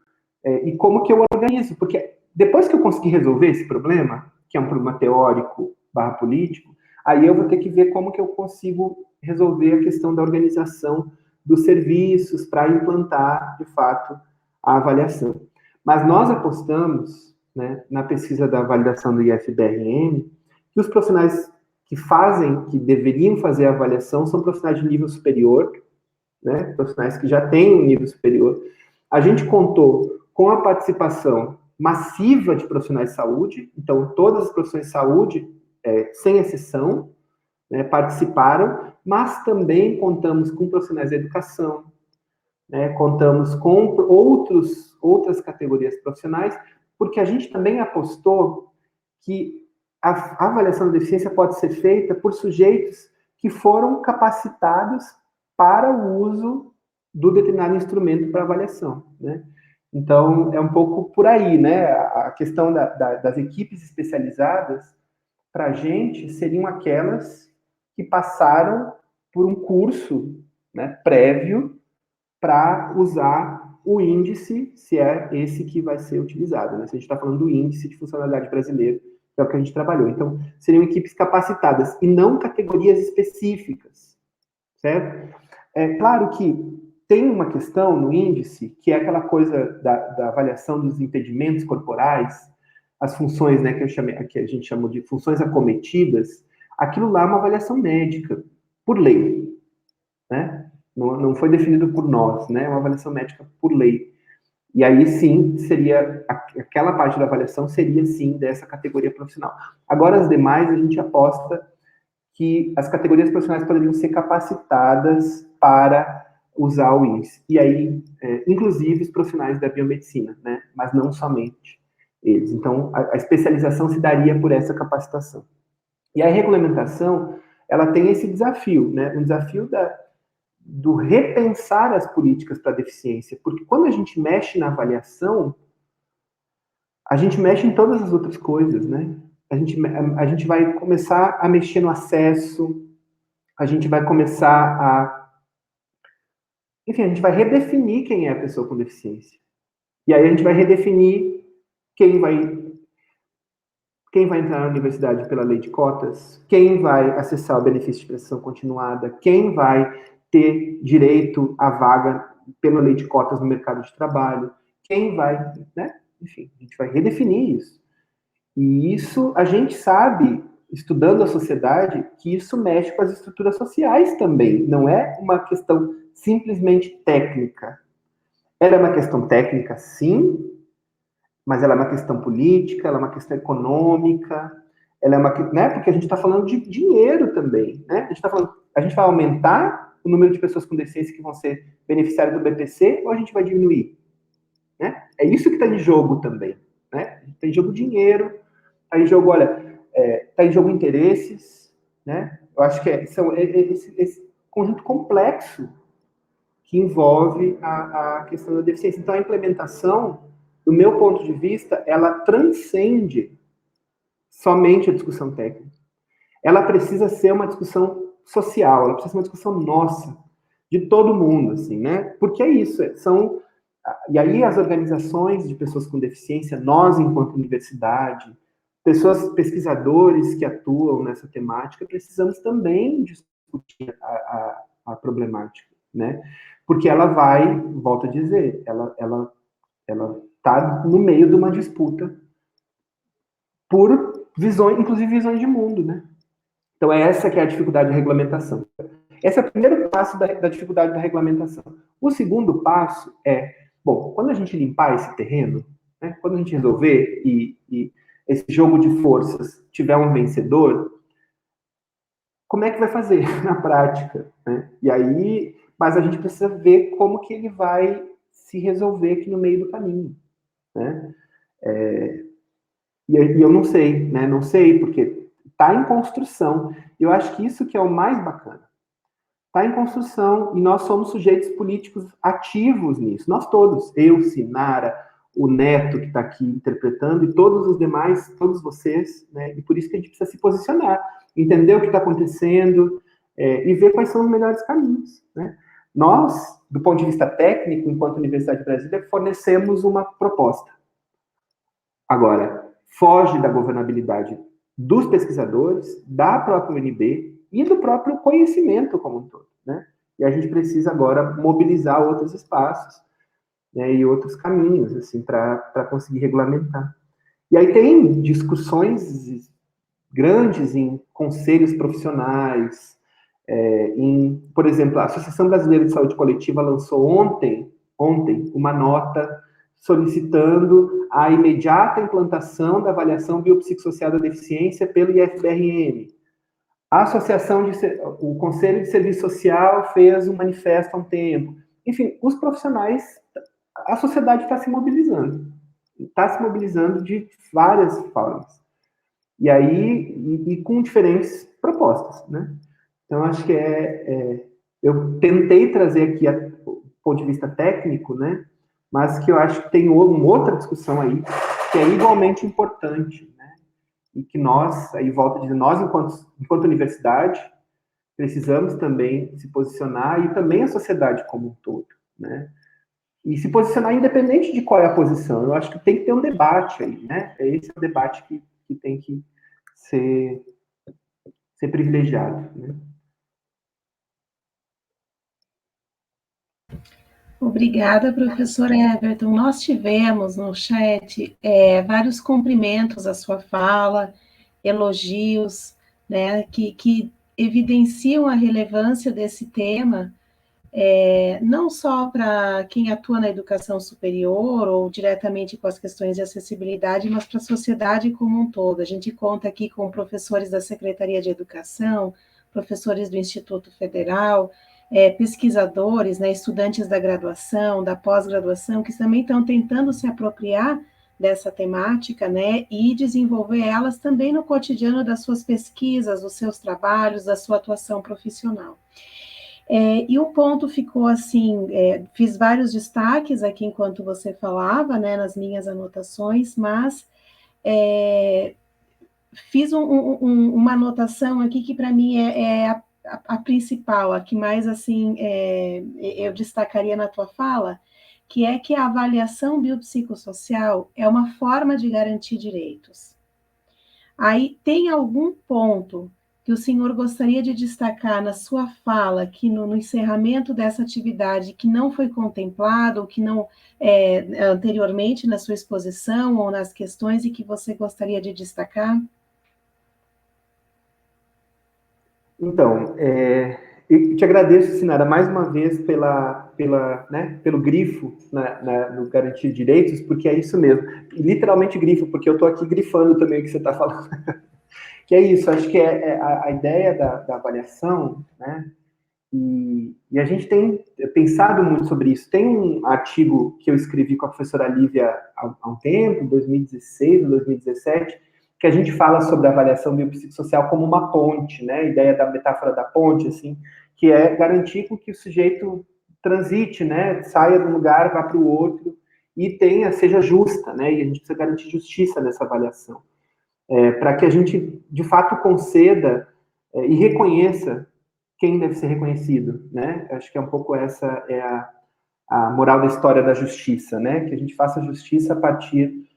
E como que eu organizo? Porque depois que eu conseguir resolver esse problema, que é um problema teórico barra político, aí eu vou ter que ver como que eu consigo resolver a questão da organização dos serviços para implantar, de fato, a avaliação. Mas nós apostamos, né, na pesquisa da validação do IFBRM, que os profissionais que deveriam fazer a avaliação, são profissionais de nível superior, né, profissionais que já têm um nível superior. A gente contou com a participação massiva de profissionais de saúde, então todas as profissões de saúde, sem exceção, né, participaram, mas também contamos com profissionais de educação, né, contamos com outras categorias profissionais, porque a gente também apostou que a avaliação da deficiência pode ser feita por sujeitos que foram capacitados para o uso do determinado instrumento para avaliação, né? Então, é um pouco por aí, né? A questão das equipes especializadas, para a gente, seriam aquelas que passaram por um curso, né, prévio para usar o índice, se é esse que vai ser utilizado, né? Se a gente está falando do índice de funcionalidade brasileiro, que é o que a gente trabalhou. Então, seriam equipes capacitadas e não categorias específicas, certo? É claro que tem uma questão no índice, que é aquela coisa da avaliação dos impedimentos corporais, as funções, né, que a gente chamou de funções acometidas. Aquilo lá é uma avaliação médica, por lei, né? Não foi definido por nós, né? É uma avaliação médica por lei. E aí sim, aquela parte da avaliação seria sim dessa categoria profissional. Agora, as demais, a gente aposta que as categorias profissionais poderiam ser capacitadas para usar o índice. E aí, inclusive os profissionais da biomedicina, né? Mas não somente eles. Então, a especialização se daria por essa capacitação. E a regulamentação, ela tem esse desafio, né? Um desafio do repensar as políticas para a deficiência, porque quando a gente mexe na avaliação, a gente mexe em todas as outras coisas, né? A gente vai começar a mexer no acesso, a gente vai começar enfim, a gente vai redefinir quem é a pessoa com deficiência. E aí a gente vai redefinir quem vai entrar na universidade pela lei de cotas, quem vai acessar o benefício de prestação continuada, quem vai ter direito à vaga pela lei de cotas no mercado de trabalho, quem vai, né? Enfim, a gente vai redefinir isso. E isso, a gente sabe, estudando a sociedade, que isso mexe com as estruturas sociais também, não é uma questão simplesmente técnica. Ela é uma questão técnica, sim, mas ela é uma questão política, ela é uma questão econômica, ela é uma, né? Porque a gente está falando de dinheiro também, né? A gente vai aumentar o número de pessoas com deficiência que vão ser beneficiárias do BPC ou a gente vai diminuir, né? É isso que está em jogo também, né? Está em jogo dinheiro, está em jogo, olha, está em jogo interesses, né? Eu acho que esse conjunto complexo que envolve a questão da deficiência. Então, a implementação, do meu ponto de vista, ela transcende somente a discussão técnica. Ela precisa ser uma discussão social, ela precisa ser uma discussão nossa, de todo mundo, assim, né? Porque é isso, e aí as organizações de pessoas com deficiência, nós enquanto universidade, pessoas, pesquisadores que atuam nessa temática, precisamos também discutir a problemática, né? Porque ela vai, volto a dizer, ela está no meio de uma disputa por visões, inclusive visões de mundo, né? Então, essa que é a dificuldade de regulamentação. Esse é o primeiro passo da dificuldade da regulamentação. O segundo passo é, bom, quando a gente limpar esse terreno, né, quando a gente resolver e esse jogo de forças tiver um vencedor, como é que vai fazer na prática? Né? E aí, mas a gente precisa ver como que ele vai se resolver aqui no meio do caminho. Né? E eu não sei, né? Não sei, porque está em construção. Eu acho que isso que é o mais bacana. Está em construção e nós somos sujeitos políticos ativos nisso. Nós todos, eu, Sinara, o Neto que está aqui interpretando e todos os demais, todos vocês, né? E por isso que a gente precisa se posicionar, entender o que está acontecendo e ver quais são os melhores caminhos, né? Nós, do ponto de vista técnico, enquanto Universidade de Brasília, fornecemos uma proposta. Agora, foge da governabilidade dos pesquisadores, da própria UNB e do próprio conhecimento como um todo, né? E a gente precisa agora mobilizar outros espaços, né, e outros caminhos, assim, para conseguir regulamentar. E aí tem discussões grandes em conselhos profissionais, por exemplo, a Associação Brasileira de Saúde Coletiva lançou ontem uma nota solicitando a imediata implantação da avaliação biopsicossocial da deficiência pelo IFBRM. O Conselho de Serviço Social fez um manifesto há um tempo. Enfim, os profissionais, a sociedade está se mobilizando de várias formas. E aí, e com diferentes propostas, né? Então, acho que eu tentei trazer aqui o ponto de vista técnico, né? Mas que eu acho que tem uma outra discussão aí que é igualmente importante, né? E que nós, aí volto a dizer, nós enquanto universidade, precisamos também se posicionar e também a sociedade como um todo, né? E se posicionar independente de qual é a posição. Eu acho que tem que ter um debate aí, né? Esse é o debate que tem que ser privilegiado, né? Obrigada, professor Everton. Nós tivemos no chat vários cumprimentos à sua fala, elogios, né, que evidenciam a relevância desse tema, não só para quem atua na educação superior ou diretamente com as questões de acessibilidade, mas para a sociedade como um todo. A gente conta aqui com professores da Secretaria de Educação, professores do Instituto Federal, pesquisadores, né, estudantes da graduação, da pós-graduação, que também estão tentando se apropriar dessa temática, né, e desenvolver elas também no cotidiano das suas pesquisas, dos seus trabalhos, da sua atuação profissional. E o ponto ficou assim, fiz vários destaques aqui enquanto você falava, né, nas minhas anotações, mas fiz uma anotação aqui que para mim é a principal, a que mais assim eu destacaria na tua fala, que é que a avaliação biopsicossocial é uma forma de garantir direitos. Aí tem algum ponto que o senhor gostaria de destacar na sua fala, aqui no encerramento dessa atividade, que não foi contemplado, ou que não anteriormente na sua exposição ou nas questões e que você gostaria de destacar? Então, eu te agradeço, Sinara, mais uma vez pelo grifo no Garantia de Direitos, porque é isso mesmo. Literalmente grifo, porque eu estou aqui grifando também o que você está falando. Que é isso, acho que é a ideia da avaliação, né? E a gente tem pensado muito sobre isso. Tem um artigo que eu escrevi com a professora Lívia há um tempo, 2016 ou 2017, que a gente fala sobre a avaliação biopsicossocial como uma ponte, né? A ideia da metáfora da ponte, assim, que é garantir que o sujeito transite, né? Saia de um lugar, vá para o outro e seja justa, né? E a gente precisa garantir justiça nessa avaliação, para que a gente, de fato, conceda e reconheça quem deve ser reconhecido, né? Acho que é um pouco essa a moral da história da justiça, né? Que a gente faça justiça a partir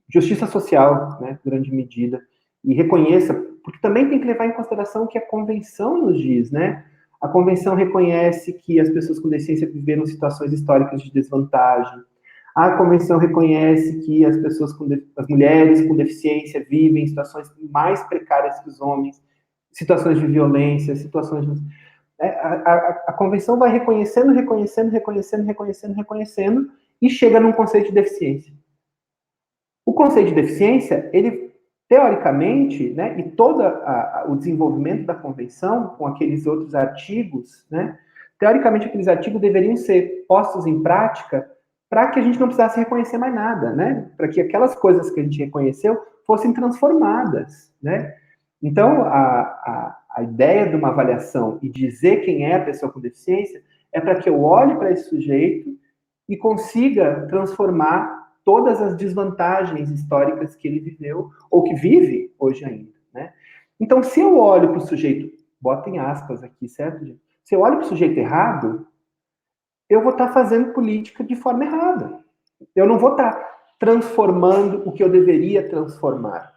justiça social, né? Grande medida, e reconheça, porque também tem que levar em consideração o que a convenção nos diz, né? A convenção reconhece que as pessoas com deficiência viveram situações históricas de desvantagem. A convenção reconhece que as mulheres com deficiência vivem em situações mais precárias que os homens, situações de violência, situações de... A convenção vai reconhecendo, e chega num conceito de deficiência. O conceito de deficiência, ele, teoricamente, né, e todo o desenvolvimento da convenção, com aqueles outros artigos, né, teoricamente aqueles artigos deveriam ser postos em prática para que a gente não precisasse reconhecer mais nada, né, para que aquelas coisas que a gente reconheceu fossem transformadas, né. Então, a ideia de uma avaliação e dizer quem é a pessoa com deficiência é para que eu olhe para esse sujeito e consiga transformar todas as desvantagens históricas que ele viveu, ou que vive hoje ainda, né? Então, se eu olho para o sujeito, bota em aspas aqui, certo, gente? Se eu olho para o sujeito errado, eu vou estar fazendo política de forma errada. Eu não vou estar transformando o que eu deveria transformar,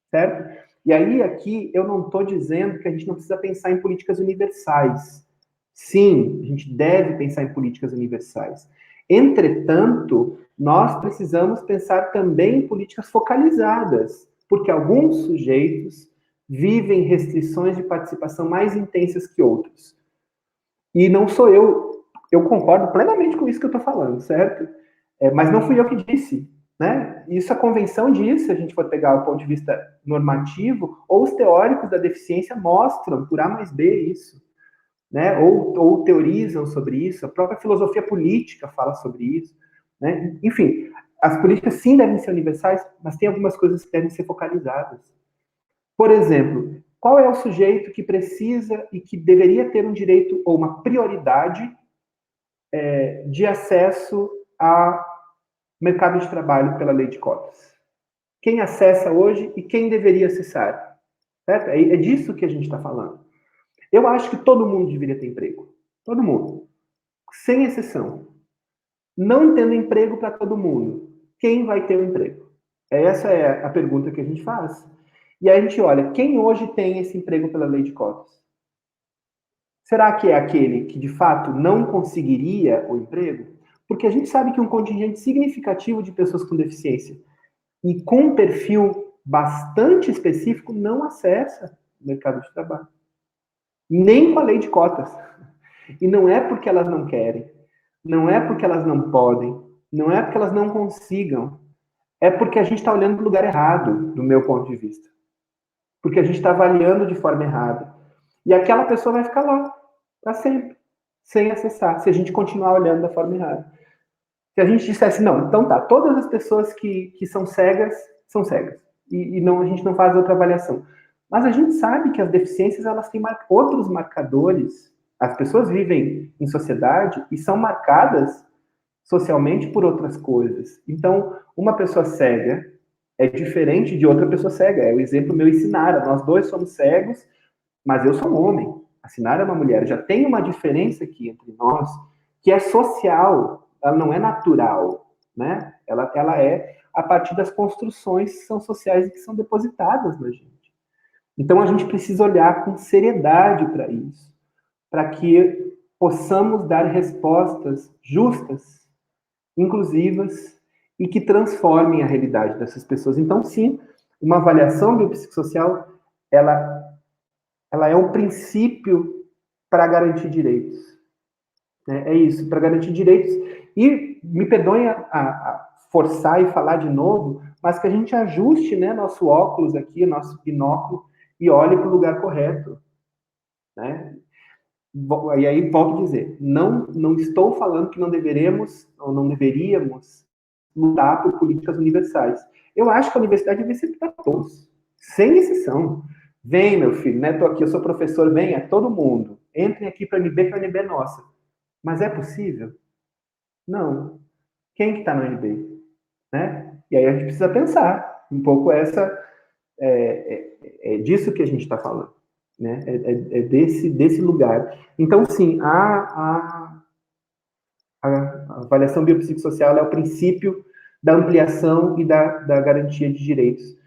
certo? E aí, aqui, eu não estou dizendo que a gente não precisa pensar em políticas universais. Sim, a gente deve pensar em políticas universais. Entretanto, nós precisamos pensar também em políticas focalizadas, porque alguns sujeitos vivem restrições de participação mais intensas que outros. E não sou eu concordo plenamente com isso que eu estou falando, certo? Mas não fui eu que disse, né? Isso a convenção diz, se a gente for pegar o ponto de vista normativo, ou os teóricos da deficiência mostram, por A mais B, isso, né? Ou teorizam sobre isso, a própria filosofia política fala sobre isso, né? Enfim, as políticas sim devem ser universais, mas tem algumas coisas que devem ser focalizadas. Por exemplo, qual é o sujeito que precisa e que deveria ter um direito ou uma prioridade de acesso ao mercado de trabalho pela lei de cotas? Quem acessa hoje e quem deveria acessar? Certo? É disso que a gente está falando. Eu acho que todo mundo deveria ter emprego. Todo mundo. Sem exceção. Não tendo emprego para todo mundo, quem vai ter um emprego? Essa é a pergunta que a gente faz. E aí a gente olha, quem hoje tem esse emprego pela lei de cotas? Será que é aquele que de fato não conseguiria o emprego? Porque a gente sabe que um contingente significativo de pessoas com deficiência e com um perfil bastante específico não acessa o mercado de trabalho. Nem com a lei de cotas. E não é porque elas não querem, não é porque elas não podem, não é porque elas não consigam, é porque a gente está olhando para o lugar errado, do meu ponto de vista. Porque a gente está avaliando de forma errada. E aquela pessoa vai ficar lá, para sempre, sem acessar, se a gente continuar olhando da forma errada. Se a gente dissesse, não, então tá, todas as pessoas que são cegas. E não, a gente não faz outra avaliação. Mas a gente sabe que as deficiências, elas têm outros marcadores. As pessoas vivem em sociedade e são marcadas socialmente por outras coisas. Então, uma pessoa cega é diferente de outra pessoa cega. É o exemplo meu e Sinara. Nós dois somos cegos, mas eu sou um homem. A Sinara é uma mulher. Já tem uma diferença aqui entre nós, que é social. Ela não é natural, né? Ela é a partir das construções que são sociais e que são depositadas na gente. Então, a gente precisa olhar com seriedade para isso, para que possamos dar respostas justas, inclusivas e que transformem a realidade dessas pessoas. Então, sim, uma avaliação biopsicossocial, ela é um princípio para garantir direitos. É isso, para garantir direitos. E me perdoem a forçar e falar de novo, mas que a gente ajuste, né, nosso óculos aqui, nosso binóculo, e olhe para o lugar correto. Né? E aí, volto a dizer, não estou falando que não deveremos ou não deveríamos lutar por políticas universais. Eu acho que a universidade deve ser para todos, sem exceção. Vem, meu filho, né? Estou aqui, eu sou professor, venha, todo mundo. Entrem aqui para a UNB, que a UNB é nossa. Mas é possível? Não. Quem que está no UNB? Né? E aí a gente precisa pensar um pouco é disso que a gente está falando. Né? É desse lugar. Então, sim, a avaliação biopsicossocial é o princípio da ampliação e da garantia de direitos.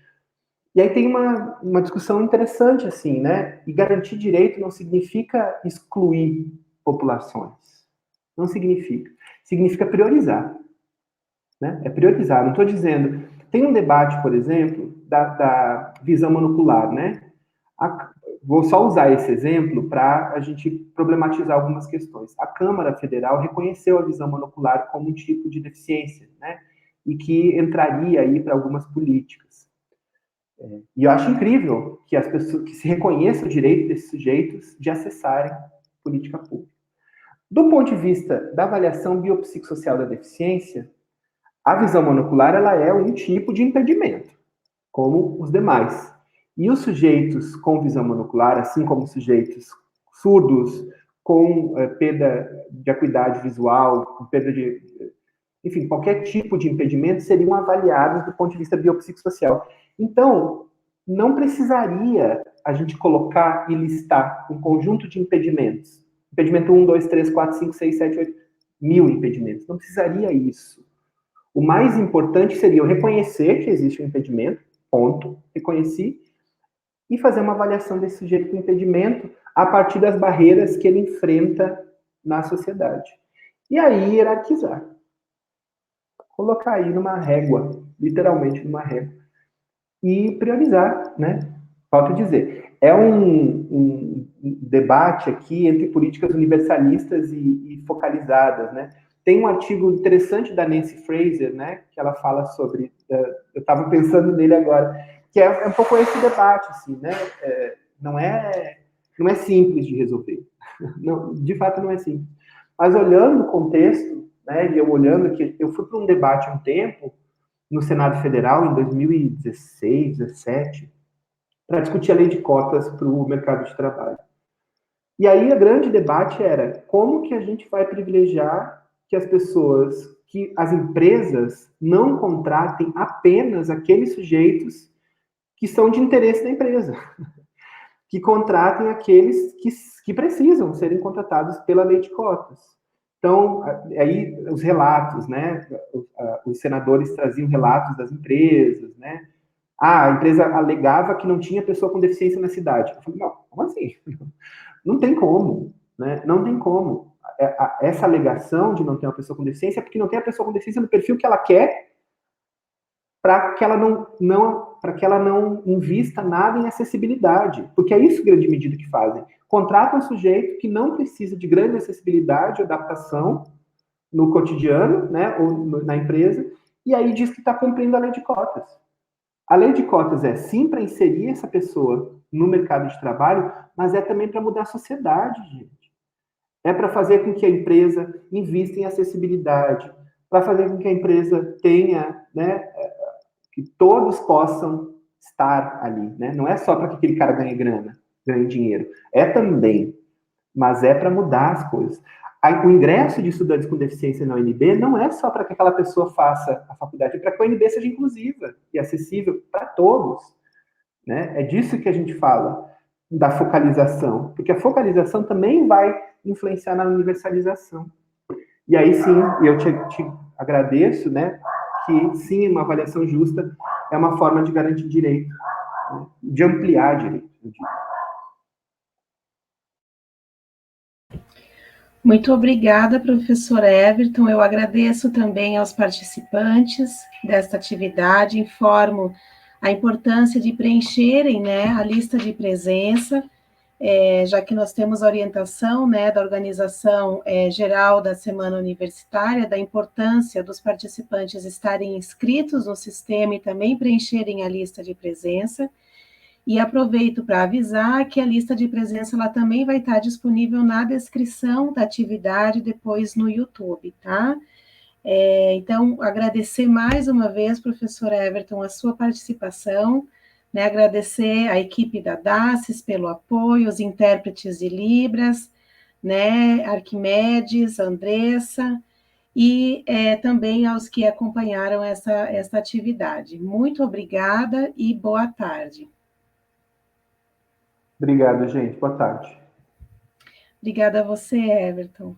E aí tem uma discussão interessante, assim, né? E garantir direito não significa excluir populações. Não significa. Significa priorizar. Né? É priorizar. Não estou dizendo... Tem um debate, por exemplo, da visão monocular, né? Vou só usar esse exemplo para a gente problematizar algumas questões. A Câmara Federal reconheceu a visão monocular como um tipo de deficiência, né? E que entraria aí para algumas políticas. E eu acho incrível que as pessoas que se reconheça o direito desses sujeitos de acessarem política pública. Do ponto de vista da avaliação biopsicossocial da deficiência, a visão monocular ela é um tipo de impedimento, como os demais. E os sujeitos com visão monocular, assim como os sujeitos surdos, com perda de acuidade visual, com perda de... Enfim, qualquer tipo de impedimento seriam avaliados do ponto de vista biopsicossocial. Então, não precisaria a gente colocar e listar um conjunto de impedimentos. Impedimento 1, 2, 3, 4, 5, 6, 7, 8, 1000 impedimentos. Não precisaria isso. O mais importante seria eu reconhecer que existe um impedimento, ponto, reconheci, e fazer uma avaliação desse sujeito com impedimento a partir das barreiras que ele enfrenta na sociedade. E aí hierarquizar. Colocar aí numa régua, literalmente numa régua. E priorizar, né? Falta dizer. É um debate aqui entre políticas universalistas e focalizadas, né? Tem um artigo interessante da Nancy Fraser, né? Que ela fala sobre... eu estava pensando nele agora. Que é um pouco esse debate, assim, né? Não é simples de resolver. Não, de fato, não é simples. Mas olhando o contexto, né? E eu olhando que... Eu fui para um debate há um tempo no Senado Federal, em 2016, 2017, para discutir a lei de cotas para o mercado de trabalho. E aí o grande debate era como que a gente vai privilegiar que as pessoas, que as empresas não contratem apenas aqueles sujeitos que são de interesse da empresa, que contratem aqueles que precisam serem contratados pela lei de cotas. Então, aí os relatos, né? Os senadores traziam relatos das empresas, né? A empresa alegava que não tinha pessoa com deficiência na cidade. Eu falei, não, como assim? Não tem como, né? Não tem como. Essa alegação de não ter uma pessoa com deficiência é porque não tem a pessoa com deficiência no perfil que ela quer para que ela para que ela não invista nada em acessibilidade, porque é isso grande medida que fazem. Contratam um sujeito que não precisa de grande acessibilidade ou adaptação no cotidiano, né, ou na empresa, e aí diz que está cumprindo a lei de cotas. A lei de cotas é sim para inserir essa pessoa no mercado de trabalho, mas é também para mudar a sociedade, gente. É para fazer com que a empresa invista em acessibilidade, para fazer com que a empresa tenha, né, que todos possam estar ali, né? Não é só para que aquele cara ganhe grana, ganhe dinheiro. É também, mas é para mudar as coisas. O ingresso de estudantes com deficiência na UNB não é só para que aquela pessoa faça a faculdade, é para que a UNB seja inclusiva e acessível para todos. Né? É disso que a gente fala, da focalização, porque a focalização também vai influenciar na universalização. E aí sim, eu te agradeço, né, que sim, uma avaliação justa é uma forma de garantir direito de ampliar direito. Muito obrigada, professor Everton. Eu agradeço também aos participantes desta atividade, informo a importância de preencherem, né, a lista de presença, já que nós temos a orientação, né, da organização geral da Semana Universitária, da importância dos participantes estarem inscritos no sistema e também preencherem a lista de presença. E aproveito para avisar que a lista de presença ela também vai estar disponível na descrição da atividade depois no YouTube, tá? Então, agradecer mais uma vez, professor Everton, a sua participação, né? Agradecer à equipe da DACES pelo apoio, os intérpretes de Libras, né? Arquimedes, Andressa, e também aos que acompanharam essa atividade. Muito obrigada e boa tarde. Obrigado, gente. Boa tarde. Obrigada a você, Everton.